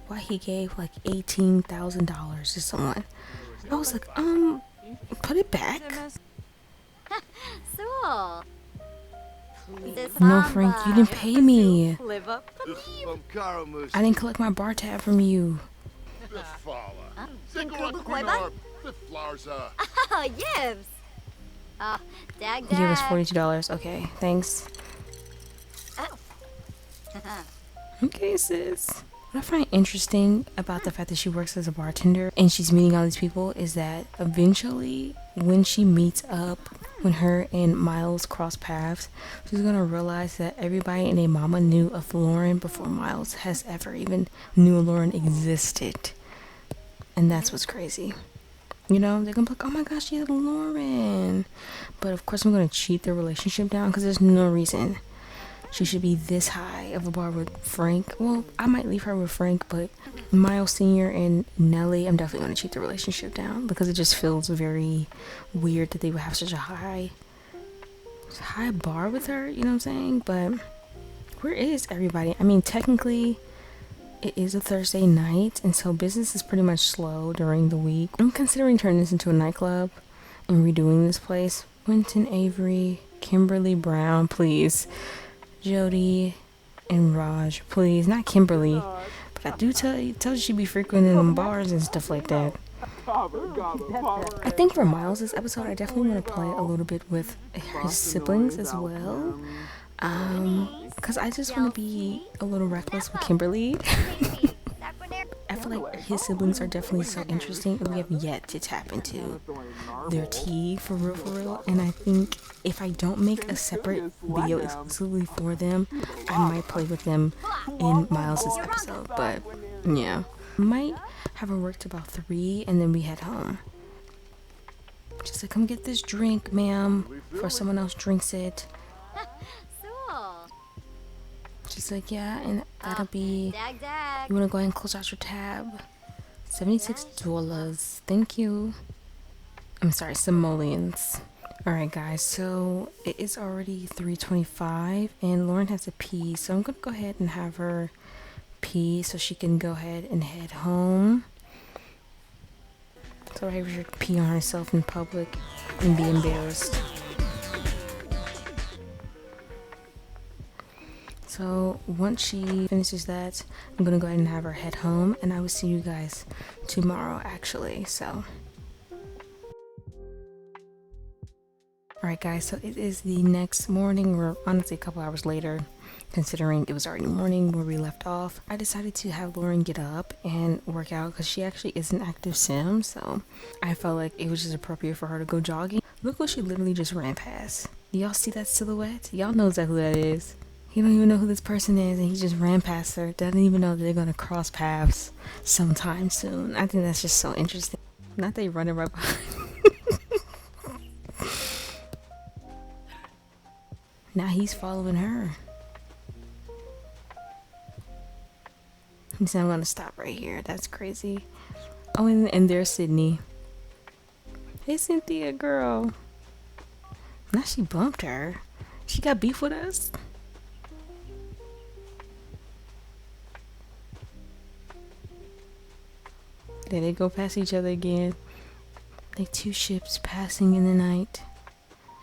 why he gave like $18,000 to someone. I was like, put it back. No, Frank, you didn't pay me. I didn't collect my bar tab from you. Give us $42. Okay, thanks. Okay, sis. What I find interesting about the fact that she works as a bartender and she's meeting all these people is that eventually, when she meets up, when her and Miles cross paths, she's gonna realize that everybody and their mama knew of Lauryn before Miles has ever even knew Lauryn existed. And that's what's crazy. You know, they're gonna be like, oh my gosh, she's Lauryn. But of course I'm gonna cheat their relationship down because there's no reason she should be this high of a bar with Frank. Well, I might leave her with Frank, but Miles Sr. and Nelly, I'm definitely going to cheat the relationship down because it just feels very weird that they would have such a high bar with her, you know what I'm saying? But where is everybody? I mean, technically, it is a Thursday night, and so business is pretty much slow during the week. I'm considering turning this into a nightclub and redoing this place. Winton Avery, Kimberly Brown, please. Jody and Raj, please. Not Kimberly, but I do tell you she be frequenting them bars and stuff like that. I think for Miles' episode, I definitely want to play a little bit with his siblings as well. Because I just want to be a little reckless with Kimberly. I feel like his siblings are definitely so interesting, and we have yet to tap into their tea for real. And I think if I don't make a separate video exclusively for them, I might play with them in Miles' episode. But yeah, I might have her work to about 3 and then we head home. She's like, come get this drink, ma'am, before someone else drinks it. She's like, yeah, and that'll be, you want to go ahead and close out your tab? $76. Thank you. I'm sorry, simoleons. Alright guys, so it is already 3:25 and Lauryn has to pee, so I'm going to go ahead and have her pee so she can go ahead and head home. So I have her pee on herself in public and be embarrassed. So once she finishes that, I'm gonna go ahead and have her head home, and I will see you guys tomorrow actually. So alright guys, so it is the next morning, or honestly a couple hours later, considering it was already morning where we left off. I decided to have Lauryn get up and work out because she actually is an active sim, so I felt like it was just appropriate for her to go jogging. Look what she literally just ran past. Y'all see that silhouette? Y'all know exactly who that is. He don't even know who this person is, and he just ran past her. Doesn't even know that they're gonna cross paths sometime soon. I think that's just so interesting. Not they running right behind. Now he's following her. He said, I'm gonna stop right here. That's crazy. Oh, and there's Sydney. Hey, Cynthia, girl. Now she bumped her. She got beef with us? There they go past each other again. Like two ships passing in the night.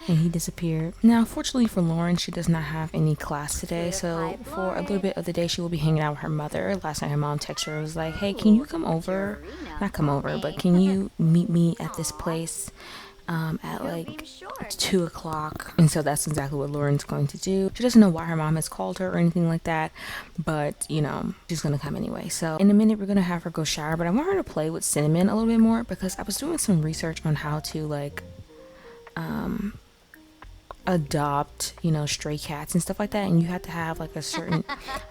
And he disappeared. Now, fortunately for Lauryn, she does not have any class today. So for a little bit of the day, she will be hanging out with her mother. Last night, her mom texted her. Was like, hey, can you come over? Not come over, but can you meet me at this place? at like 2 o'clock. And so that's exactly what Lauryn's going to do. She doesn't know why her mom has called her or anything like that, but you know, she's gonna come anyway. So in a minute, we're gonna have her go shower, but I want her to play with Cinnamon a little bit more because I was doing some research on how to like adopt, you know, stray cats and stuff like that, and you have to have like a certain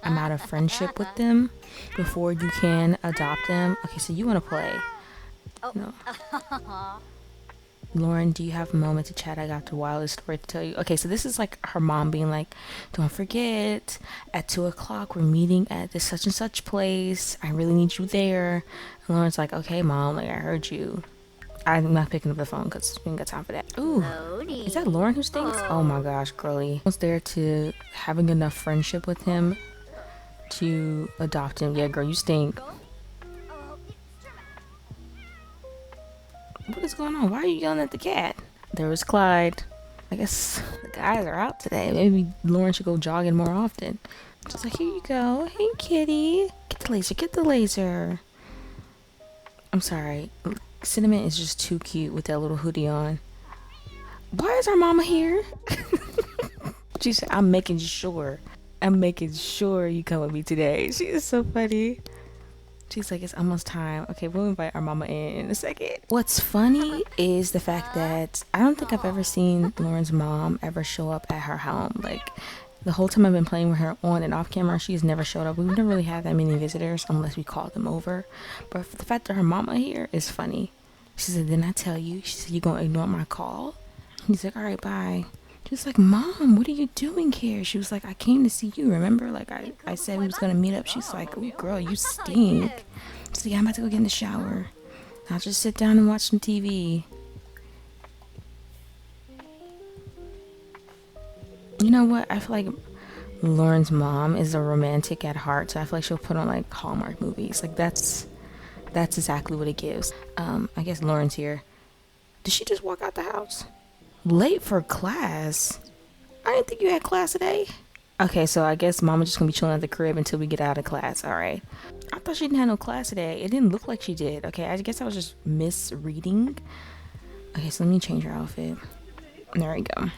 amount of friendship with them before you can adopt them. Okay, so you want to play? No. Lauryn, do you have a moment to chat? I got the wildest story to tell you. Okay, so this is like her mom being like, don't forget, at 2 o'clock we're meeting at this such and such place. I really need you there. And Lauryn's like, okay mom, like I heard you. I'm not picking up the phone because we ain't got time for that. Ooh, is that Lauryn who stinks? Oh my gosh, girly. Was there to having enough friendship with him to adopt him. Yeah, girl, you stink. What is going on? Why are you yelling at the cat? There was Clyde. I guess the guys are out today. Maybe Lauryn should go jogging more often. Just like, here you go. Hey, kitty. Get the laser. Get the laser. I'm sorry. Cinnamon is just too cute with that little hoodie on. Why is our mama here? She said, I'm making sure you come with me today. She is so funny. She's like, it's almost time. Okay, we'll invite our mama in a second. What's funny is the fact that I don't think I've ever seen Lauryn's mom ever show up at her home. Like, the whole time I've been playing with her on and off camera, she's never showed up. We've never really had that many visitors unless we called them over. But the fact that her mama here is funny. She said, didn't I tell you? She said, you gonna ignore my call? He's like, all right, bye. She's like, Mom, what are you doing here? She was like, I came to see you. Remember? Like, I said we was gonna meet up. She's like, oh, girl, you stink. She's like, yeah, I'm about to go get in the shower. I'll just sit down and watch some TV. You know what? I feel like Lauryn's mom is a romantic at heart, so I feel like she'll put on like Hallmark movies. Like that's exactly what it gives. I guess Lauryn's here. Did she just walk out the house? Late for class? I didn't think you had class today. Okay, so I guess Mama just gonna be chilling at the crib until we get out of class. All right. I thought she didn't have no class today. It didn't look like she did. Okay, I guess I was just misreading. Okay, so let me change her outfit. There we go.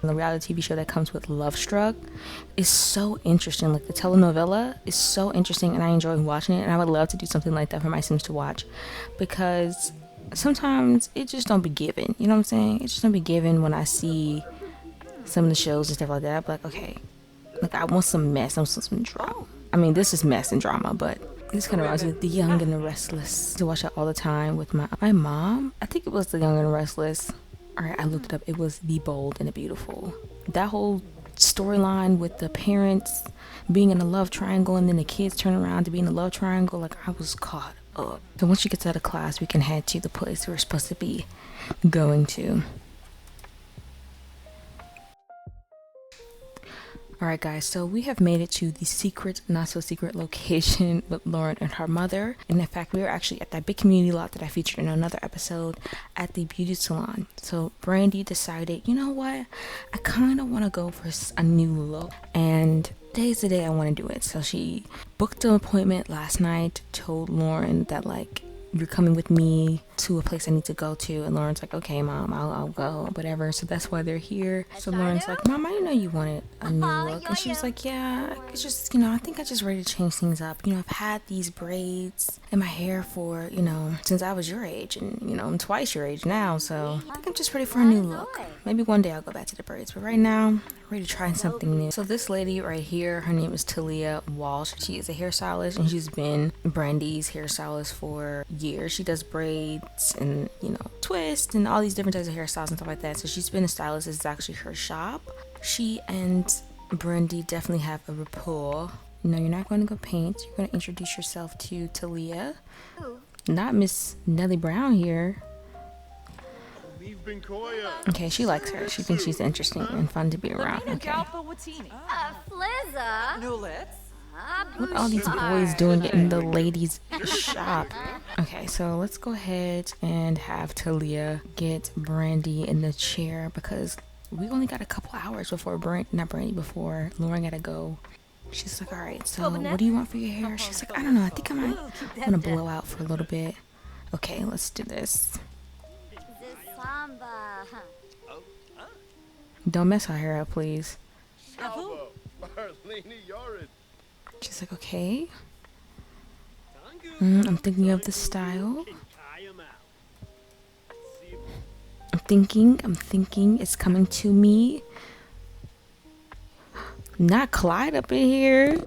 The reality TV show that comes with Love Struck is so interesting. Like, the telenovela is so interesting, and I enjoy watching it, and I would love to do something like that for my Sims to watch, because sometimes it just don't be given, you know what I'm saying? It just don't be given. When I see some of the shows and stuff like that, I'm like, okay, like, I want some mess, I want some drama. I mean, this is mess and drama, but this kind of reminds me of The Young and the Restless. I watch that all the time with my mom. I think it was The Young and the Restless. Alright, I looked it up. It was The Bold and the Beautiful. That whole storyline with the parents being in a love triangle and then the kids turn around to be in a love triangle, like, I was caught up. So once she gets out of class, we can head to the place we're supposed to be going to. Alright guys, so we have made it to the secret, not so secret location with Lauryn and her mother. And in fact, we are actually at that big community lot that I featured in another episode at the beauty salon. So Brandy decided, you know what? I kind of want to go for a new look. And today's the day I want to do it. So she booked an appointment last night, told Lauryn that, like, you're coming with me to a place I need to go to. And Lauryn's like, okay, Mom, I'll go, whatever. So that's why they're here. So Lauryn's like, Mom, I didn't know you wanted a new look. And she was like, yeah, it's just, you know, I think I just ready to change things up. You know, I've had these braids in my hair for, you know, since I was your age, and, you know, I'm twice your age now. So I think I'm just ready for a new look. Maybe one day I'll go back to the braids, but right now, I'm ready to try something new. So this lady right here, her name is Talia Walsh. She is a hairstylist, and she's been Brandy's hairstylist for years. She does braids and, you know, twists and all these different types of hairstyles and stuff like that. So she's been a stylist. This is actually her shop. She and Brandy definitely have a rapport. No, you're not going to go paint. You're going to introduce yourself to Talia. Not Miss Nellie Brown here. Okay, she likes her. She thinks she's interesting and fun to be around. Okay. What are all these boys doing in the ladies' shop? Okay, so let's go ahead and have Talia get Brandy in the chair, because we only got a couple hours before before Lauryn gotta go. She's like, all right, so what do you want for your hair? She's like, I don't know. I think I might want to blow out for a little bit. Okay, let's do this. Don't mess her hair up, please. She's like, okay. I'm thinking of the style. I'm thinking it's coming to me. Not Clyde up in here.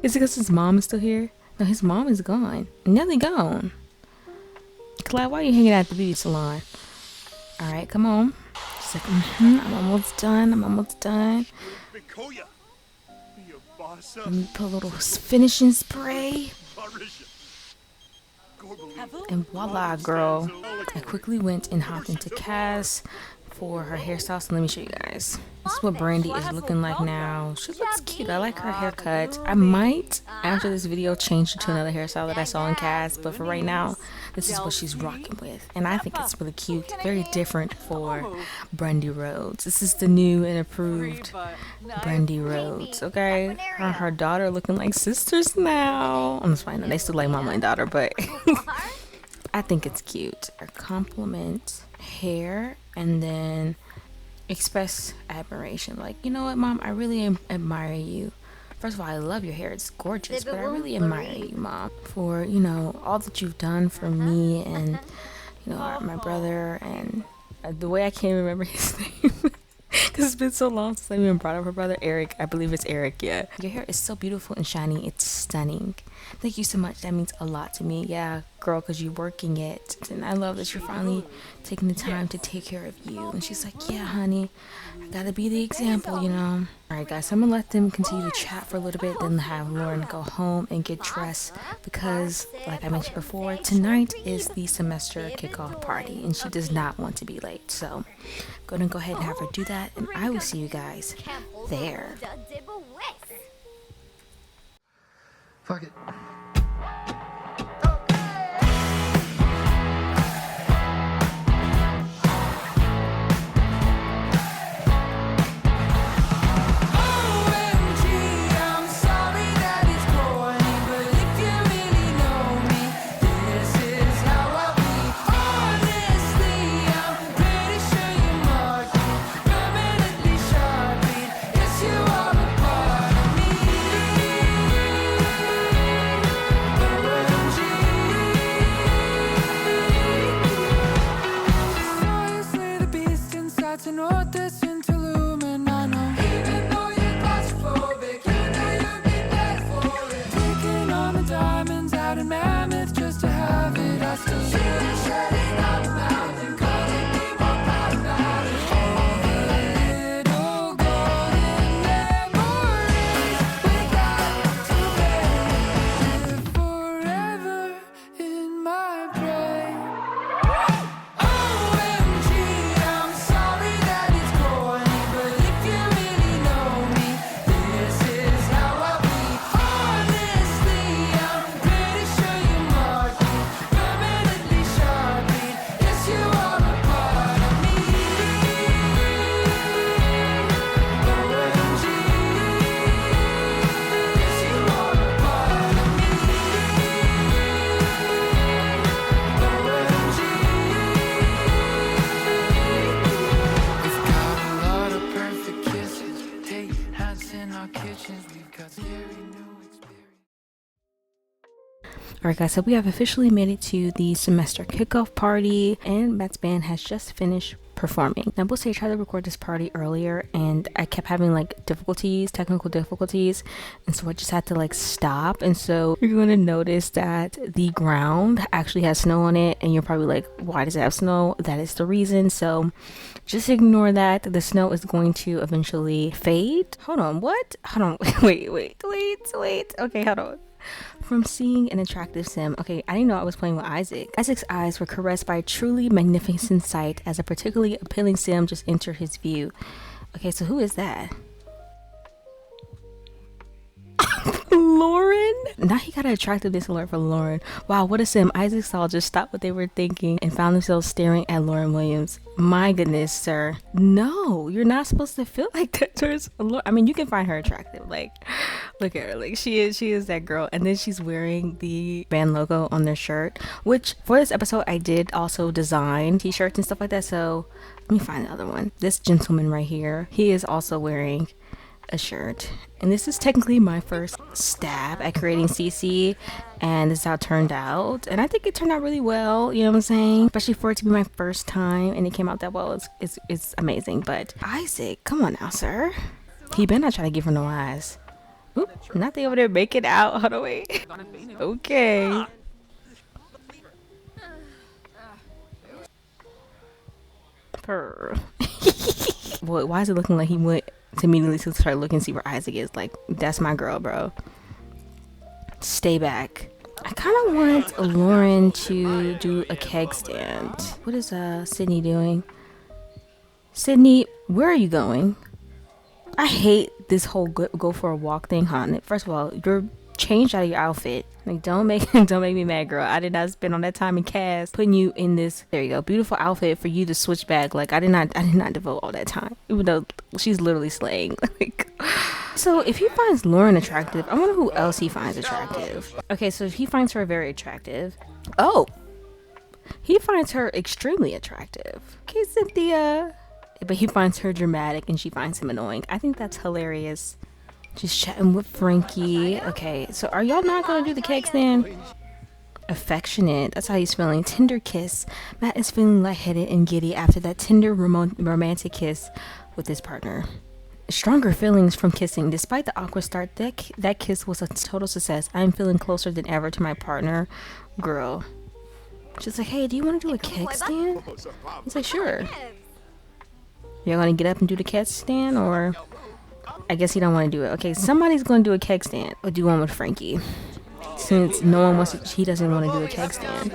Is it because his mom is still here? No, his mom is gone. Nearly gone. Clyde, why are you hanging out at the beauty salon? Alright, come on. She's like, I'm almost done. Let me put a little finishing spray. And voila, girl. I quickly went and hopped into Cass for her hairstyle. So let me show you guys. This is what Brandy is looking like now. She looks cute. I like her haircut. I might, after this video, change it to another hairstyle that I saw in Cass. But for right now, this is what she's rocking with. And I think it's really cute. Very different for Brandy Rhodes. This is the new and approved Brandy Rhodes, okay? Her and her daughter looking like sisters now. I'm just fine. They still like mama and daughter, but I think it's cute. Her compliment hair, and then express admiration. Like, you know what, Mom? I really admire you. First of all, I love your hair. It's gorgeous, but I really admire you, Mom, for, you know, all that you've done for me and, you know, my brother, and the way I can't remember his name because it's been so long since I even brought up her brother, Eric. I believe it's Eric, yeah. Your hair is so beautiful and shiny. It's stunning. Thank you so much. That means a lot to me. Yeah, girl, because you're working it. And I love that you're finally taking the time to take care of you. And she's like, yeah, honey, I gotta be the example, you know. Alright, guys, so I'm gonna let them continue to chat for a little bit, then have Lauryn go home and get dressed because, like I mentioned before, tonight is the semester kickoff party and she does not want to be late. So I'm gonna go ahead and have her do that, and I will see you guys there. Fuck it. Alright guys, so we have officially made it to the semester kickoff party and Matt's band has just finished performing. Now I will say I tried to record this party earlier and I kept having like technical difficulties, and so I just had to like stop, and so you're going to notice that the ground actually has snow on it and you're probably like, why does it have snow? That is the reason, so just ignore that. The snow is going to eventually fade. Hold on, what? Hold on, wait. Okay, hold on. From seeing an attractive sim. Okay, I didn't know I was playing with Isaac. Isaac's eyes were caressed by a truly magnificent sight as a particularly appealing sim just entered his view. Okay, so who is that? Lauryn? Now he got an attractiveness alert for Lauryn. Wow, what a sim. Isaac Saul just stopped what they were thinking and found themselves staring at Lauryn Williams. My goodness, sir. No, you're not supposed to feel like that towards Lauryn. I mean, you can find her attractive. Like, look at her. Like, she is that girl. And then she's wearing the band logo on their shirt, which for this episode, I did also design t-shirts and stuff like that. So let me find the other one. This gentleman right here, he is also wearing a shirt, and this is technically my first stab at creating CC, and this is how it turned out, and I think it turned out really well, you know what I'm saying, especially for it to be my first time and it came out that well. It's amazing. But Isaac, come on now, sir, he better not try to give her no eyes. Oop, not they over there making out. Hold on, wait. Okay. Purr. Boy, why is it looking like he went to immediately start looking, see where Isaac is? Like, that's my girl, bro. Stay back. I kind of want Lauryn to do a keg stand. What is Sydney doing? Sydney, where are you going? I hate this whole go for a walk thing, huh? First of all, you're changed out of your outfit. Like, don't make me mad, girl. I did not spend all that time in cast putting you in this, there you go, beautiful outfit for you to switch back. Like, I did not devote all that time, even though she's literally slaying. Like, so if he finds Lauryn attractive, I wonder who else he finds attractive. Okay, so if he finds her very attractive, oh, he finds her extremely attractive. Okay, Cynthia. But he finds her dramatic and she finds him annoying. I think that's hilarious. She's chatting with Frankie. Okay, so are y'all not gonna do the keg stand? Affectionate, that's how he's feeling. Tender kiss. Matt is feeling lightheaded and giddy after that tender romantic kiss with his partner. Stronger feelings from kissing. Despite the awkward start, that kiss was a total success. I'm feeling closer than ever to my partner. Girl. She's like, hey, do you want to do a keg stand? He's like, sure. You're gonna get up and do the keg stand, or... I guess he don't want to do it. Okay, somebody's going to do a keg stand or do one with Frankie. Since no one wants to, he doesn't want to do a keg stand.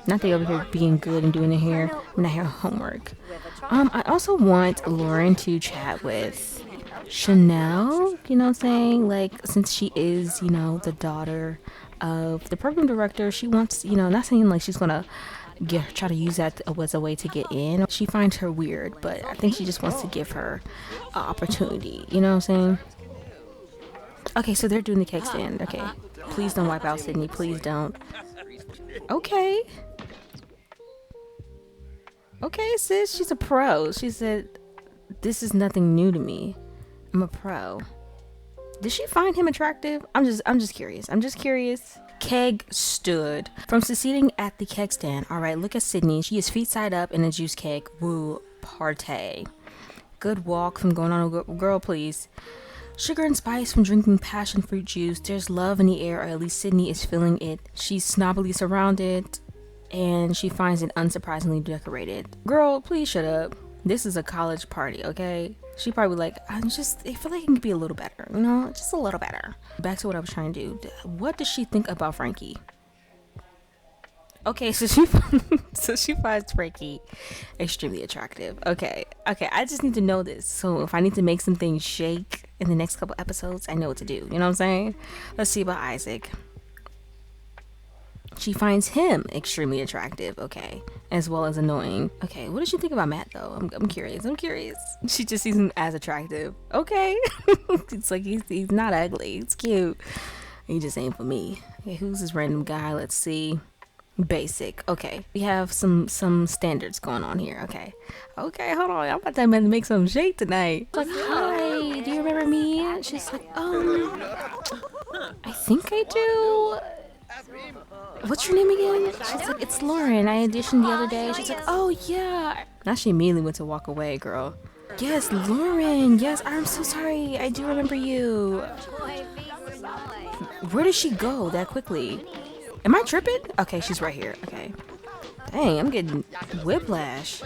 Not they over here being good and doing their hair homework. I also want Lauryn to chat with Chanel, you know what I'm saying? Like, since she is, you know, the daughter of the program director, she wants, you know, not saying like she's going to try to use that as a way to get in. She finds her weird, but I think she just wants to give her an opportunity, you know what I'm saying? Okay, so they're doing the keg stand. Okay, please don't wipe out Sydney, please don't. Okay, sis, she's a pro. She said, this is nothing new to me, I'm a pro. Did she find him attractive? I'm just curious. Keg stood. From succeeding at the keg stand. Alright, look at Sydney. She is feet side up in a juice keg. Woo, partay. Good walk from going on a girl, please. Sugar and spice from drinking passion fruit juice. There's love in the air, or at least Sydney is feeling it. She's snobbily surrounded, and she finds it unsurprisingly decorated. Girl, please shut up. This is a college party, okay? She probably like, I feel like it can be a little better, you know, just a little better. Back to what I was trying to do. What does she think about Frankie? Okay, so she finds Frankie extremely attractive. Okay, I just need to know this. So if I need to make some things shake in the next couple episodes, I know what to do. You know what I'm saying? Let's see about Isaac. She finds him extremely attractive, okay, as well as annoying. Okay, what does she think about Matt, though? I'm curious. She just sees him as attractive. Okay. It's like he's not ugly. It's cute. He just ain't for me. Okay, who's this random guy? Let's see. Basic. Okay, we have some standards going on here. Okay, hold on. I'm about to make some shake tonight. Like, hi, do you remember me? She's like, I think I do. What's your name again? She's like, it's Lauryn. I auditioned the other day. She's like, oh yeah. Now she immediately went to walk away, girl. Yes, Lauryn. Yes, I'm so sorry. I do remember you. Where did she go that quickly? Am I tripping? Okay, she's right here. Okay. Dang, I'm getting whiplash.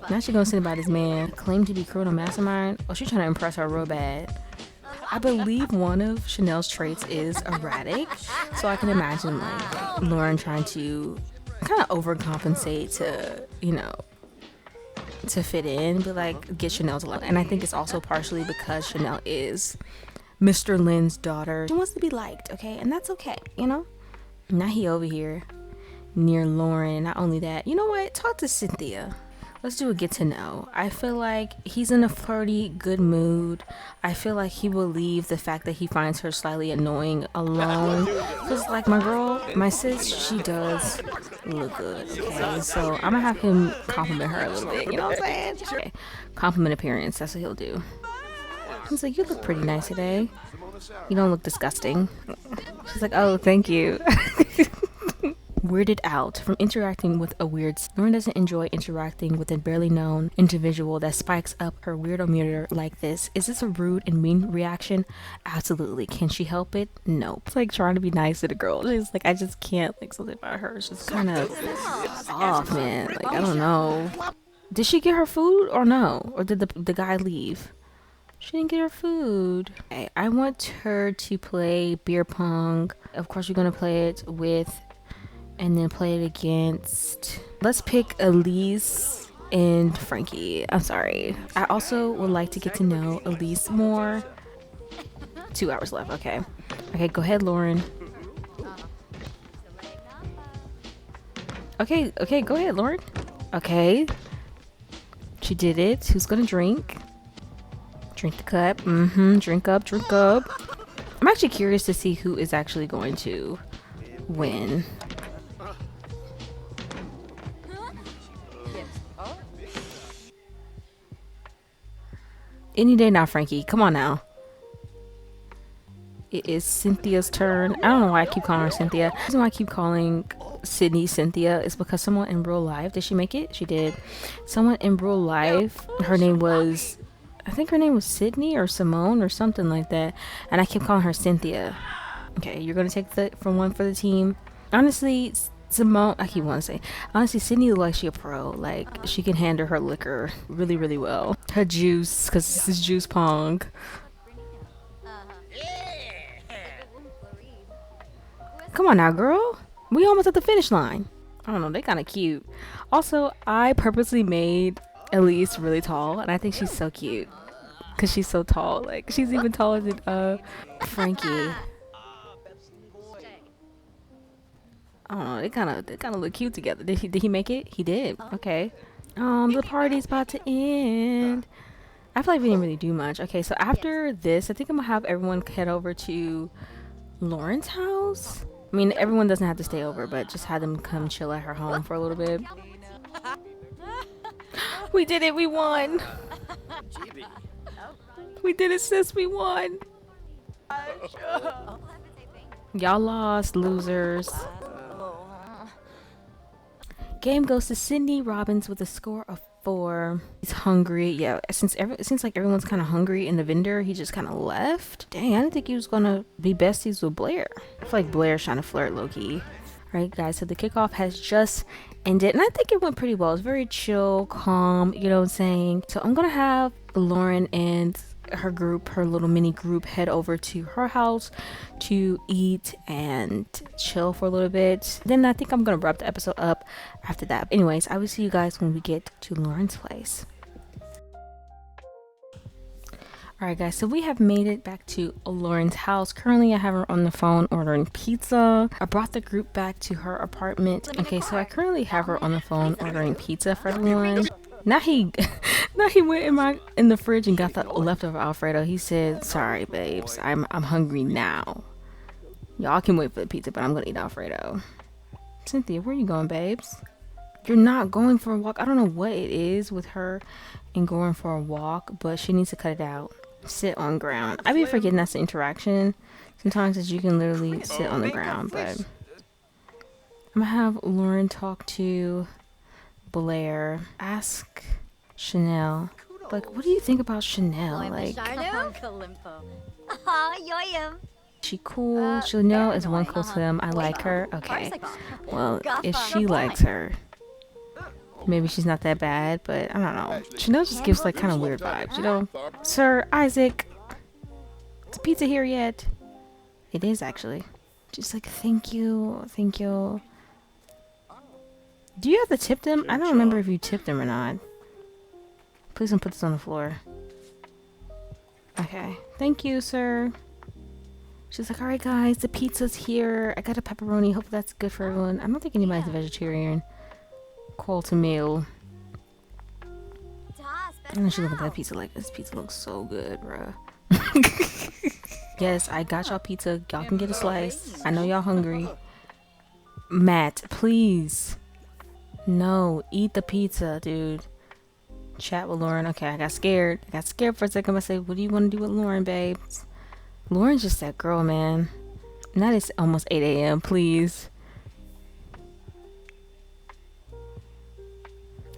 Now she gonna sit by this man, claim to be criminal mastermind. Oh, she's trying to impress her real bad. I believe one of Chanel's traits is erratic, so I can imagine like Lauryn trying to kind of overcompensate to, you know, to fit in, but like get Chanel to love. And I think it's also partially because Chanel is Mr. Lynn's daughter. She wants to be liked, okay? And that's okay, you know? Now he over here near Lauryn. Not only that, you know what? Talk to Cynthia. Let's do a get to know. I feel like he's in a flirty, good mood. I feel like he will leave the fact that he finds her slightly annoying alone. Because, like, my girl, my sis, she does look good, okay? So I'm gonna have him compliment her a little bit, you know what I'm saying? Okay. Compliment appearance, that's what he'll do. He's like, you look pretty nice today. You don't look disgusting. She's like, oh, thank you. Weirded out from interacting with a weird. Lauryn doesn't enjoy interacting with a barely known individual that spikes up her weirdo meter like this. Is this a rude and mean reaction? Absolutely. Can she help it? No. It's like trying to be nice to the girl. She's like, I just can't, like, something about her. It's just kind of off, man. Like, I don't know. Did she get her food or no? Or did the guy leave? She didn't get her food. Okay, I want her to play beer pong. Of course, you're gonna play it with, and then play it against. Let's pick Elise and Frankie. I'm sorry. I also would like to get to know Elise more. 2 hours left. Okay. Okay, go ahead, Lauryn. Okay, go ahead, Lauryn. Okay. She did it. Who's gonna drink? Drink the cup. Drink up, drink up. I'm actually curious to see who is actually going to win. Any day now, Frankie. Come on now. It is Cynthia's turn. I don't know why I keep calling her Cynthia. The reason why I keep calling Sydney Cynthia is because someone in real life, did she make it? She did. Someone in real life, her name was, I think her name was Sydney or Simone or something like that. And I kept calling her Cynthia. Okay, you're going to take the from one for the team. Honestly, Simone, I keep wanting to say, honestly, Sydney looks like she a pro. Like, she can handle her liquor really, really well. Her juice, because this is juice pong. Come on now, girl. We almost at the finish line. I don't know, they kind of cute. Also, I purposely made Elise really tall, and I think she's so cute because she's so tall. Like, she's even taller than Frankie. I don't know, they kind of look cute together. Did he make it? He did. Okay. The party's about to end. I feel like we didn't really do much. Okay, so after this, I think I'm gonna have everyone head over to Lauryn's house. I mean, everyone doesn't have to stay over, but just have them come chill at her home for a little bit. We did it, we won. We did it, sis, we won. Y'all lost, losers. Game goes to Sydney Robbins with a score of 4. He's hungry. Yeah, it seems like everyone's kind of hungry in the vendor. He just kind of left. Dang, I didn't think he was gonna be besties with Blair. I feel like Blair's trying to flirt low-key. Alright guys, so the kickoff has just ended, and I think it went pretty well. It's very chill, calm, you know what I'm saying? So I'm gonna have Lauryn and her group, her little mini group, head over to her house to eat and chill for a little bit. Then I think I'm gonna wrap the episode up after that. Anyways, I will see you guys when we get to Lauryn's place. Alright guys, so we have made it back to Lauryn's house. Currently I have her on the phone ordering pizza. I brought the group back to her apartment. Okay, so I currently have her on the phone ordering pizza for everyone. Now he went in the fridge and got the leftover Alfredo. He said, sorry babes, I'm hungry now. Y'all can wait for the pizza, but I'm gonna eat Alfredo. Cynthia, where are you going, babes? You're not going for a walk. I don't know what it is with her and going for a walk, but she needs to cut it out. Sit on ground. I be forgetting that's the interaction sometimes, that you can literally sit on the ground. But I'm gonna have Lauryn talk to Blair. Ask Chanel, like, what do you think about Chanel? Like, she cool? Chanel is one close to them. I like her. Okay, well, if she likes her, maybe she's not that bad, but I don't know. Chanel just gives like kind of weird vibes, you know? Sir Isaac, is pizza here yet? It is actually. She's like, thank you, thank you. Do you have to tip them? I don't remember if you tipped them or not. Please don't put this on the floor. Okay, thank you, sir. She's like, all right guys, the pizza's here. I got a pepperoni. Hope that's good for everyone. I don't think anybody's a vegetarian. Call to meal. And she look at that pizza like, this pizza looks so good, bruh. Yes, I got y'all pizza. Y'all can get a slice. I know y'all hungry. Matt, please. No, eat the pizza, dude. Chat with Lauryn. Okay, I got scared. I got scared for a second. I said, what do you want to do with Lauryn, babes? Lauryn's just that girl, man. Now it's almost 8 a.m. Please.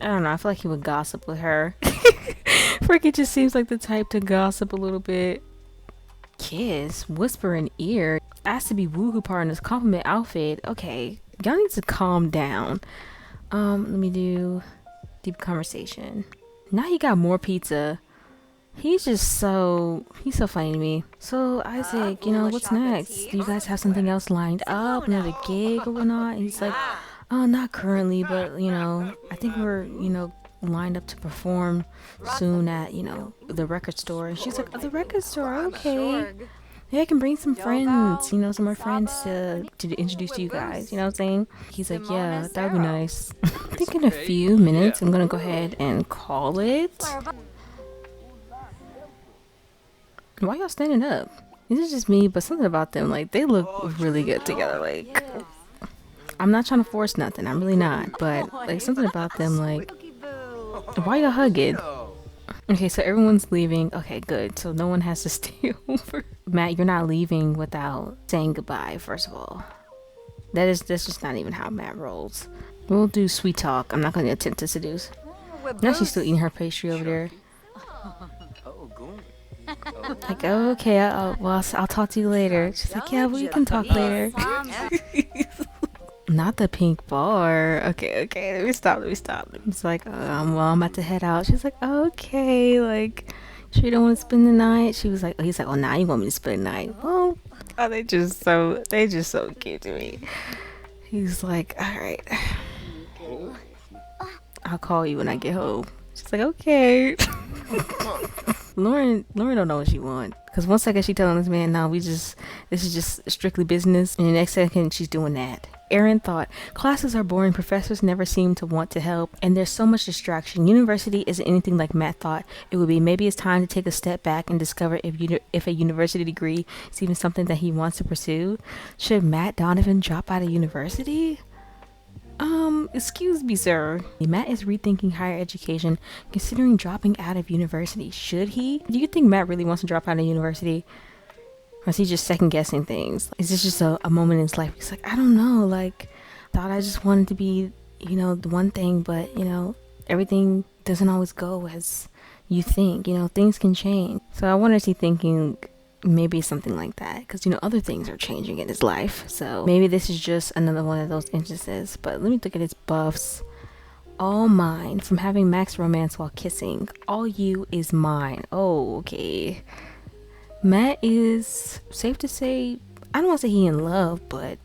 I don't know. I feel like he would gossip with her. Freaky just seems like the type to gossip a little bit. Kiss, whisper in ear. Asked to be woohoo part in his compliment outfit. Okay, y'all need to calm down. Let me do deep conversation. Now he got more pizza. He's so funny to me. So Isaac, you know, what's next? Do you guys have something else lined up? Another gig or whatnot? And he's like, oh, not currently, but you know, I think we're, you know, lined up to perform soon at, you know, the record store. And she's like, oh, the record store, okay. Yeah, I can bring some friends, you know, some more friends to introduce to you guys, you know what I'm saying? He's like, yeah, that would be nice. I think in a few minutes, I'm gonna go ahead and call it. Why y'all standing up? This is just me, but something about them, like, they look really good together. Like, I'm not trying to force nothing, I'm really not, but like something about them, like, why y'all hugging? Okay, so everyone's leaving. Okay, good. So no one has to stay over. Matt, you're not leaving without saying goodbye, first of all. That's just not even how Matt rolls. We'll do sweet talk. I'm not going to attempt to seduce. Now she's still eating her pastry over there. Like, oh, okay, well, I'll talk to you later. She's like, yeah, well, you can talk later. Not the pink bar. Okay, let me stop. It's like, well, I'm about to head out. She's like, okay, like, sure you don't want to spend the night? She was like, he's like, oh, now you want me to spend the night? Well, oh, they just so cute to me. He's like, all right, I'll call you when I get home. She's like, okay. Lauryn don't know what she wants, because one second she telling this man, no, this is just strictly business, and the next second she's doing that. Aaron thought, classes are boring, professors never seem to want to help, and there's so much distraction. University isn't anything like Matt thought it would be. Maybe it's time to take a step back and discover if a university degree is even something that he wants to pursue. Should Matt Donovan drop out of university? Excuse me, sir. Matt is rethinking higher education, considering dropping out of university. Should he? Do you think Matt really wants to drop out of university? Or is he just second guessing things? Is this just a moment in his life? He's like, I don't know, like, thought I just wanted to be, you know, the one thing, but, you know, everything doesn't always go as you think, you know, things can change. So I wonder if he's thinking maybe something like that, because, you know, other things are changing in his life. So maybe this is just another one of those instances. But let me look at his buffs. All mine, from having max romance while kissing. All you is mine. Oh, okay. Matt is, safe to say, I don't want to say he in love, but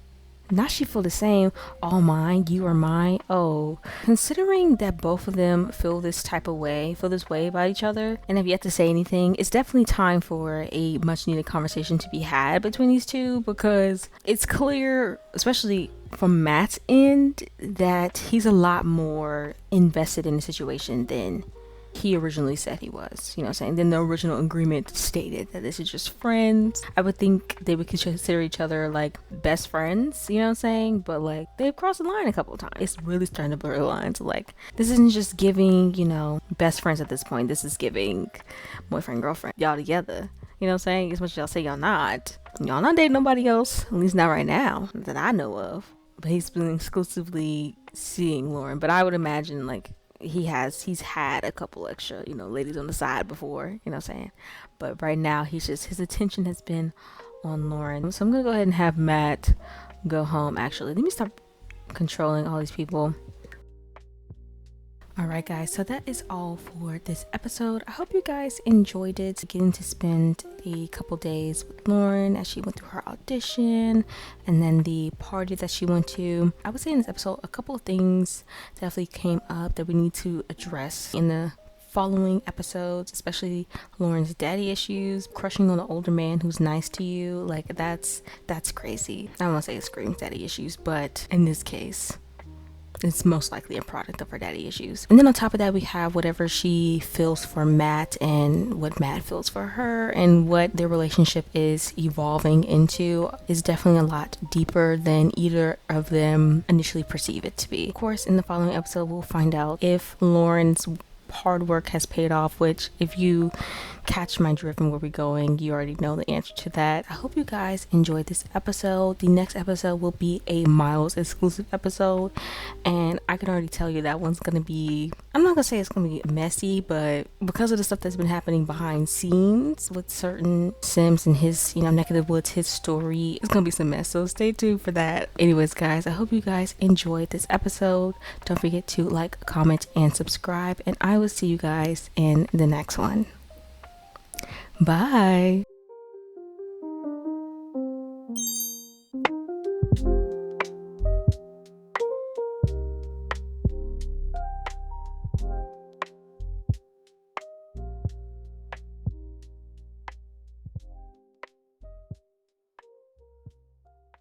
not she feel the same. All mine, you are mine. Oh, considering that both of them feel this way about each other and have yet to say anything, it's definitely time for a much needed conversation to be had between these two, because it's clear, especially from Matt's end, that he's a lot more invested in the situation than he originally said he was, you know what I'm saying? Then the original agreement stated that this is just friends. I would think they would consider each other like best friends, you know what I'm saying? But like, they've crossed the line a couple of times. It's really starting to blur the lines. Like, this isn't just giving, you know, best friends at this point. This is giving boyfriend, girlfriend, y'all together. You know what I'm saying? As much as y'all say y'all not dating nobody else, at least not right now that I know of. But he's been exclusively seeing Lauryn. But I would imagine, like, he's had a couple extra, you know, ladies on the side before, you know what I'm saying? But right now his attention has been on Lauryn. So I'm gonna go ahead and have Matt go home. Actually, let me stop controlling all these people. Alright guys, so that is all for this episode. I hope you guys enjoyed it, getting to spend a couple days with Lauryn as she went through her audition and then the party that she went to. I would say in this episode a couple of things definitely came up that we need to address in the following episodes, especially Lauryn's daddy issues, crushing on the older man who's nice to you. Like, that's crazy. I don't want to say it screams daddy issues, but in this case, it's most likely a product of her daddy issues. And then on top of that, we have whatever she feels for Matt and what Matt feels for her, and what their relationship is evolving into is definitely a lot deeper than either of them initially perceive it to be. Of course, in the following episode, we'll find out if Lauryn's hard work has paid off, which, if you catch my drift and where we're going, you already know the answer to that. I hope you guys enjoyed this episode. The next episode will be a Miles exclusive episode, and I can already tell you that one's gonna be, I'm not gonna say it's gonna be messy, but because of the stuff that's been happening behind scenes with certain Sims and his, neck of the woods, his story, it's gonna be some mess, so stay tuned for that. Anyways, guys, I hope you guys enjoyed this episode. Don't forget to like, comment, and subscribe, and I will see you guys in the next one. Bye.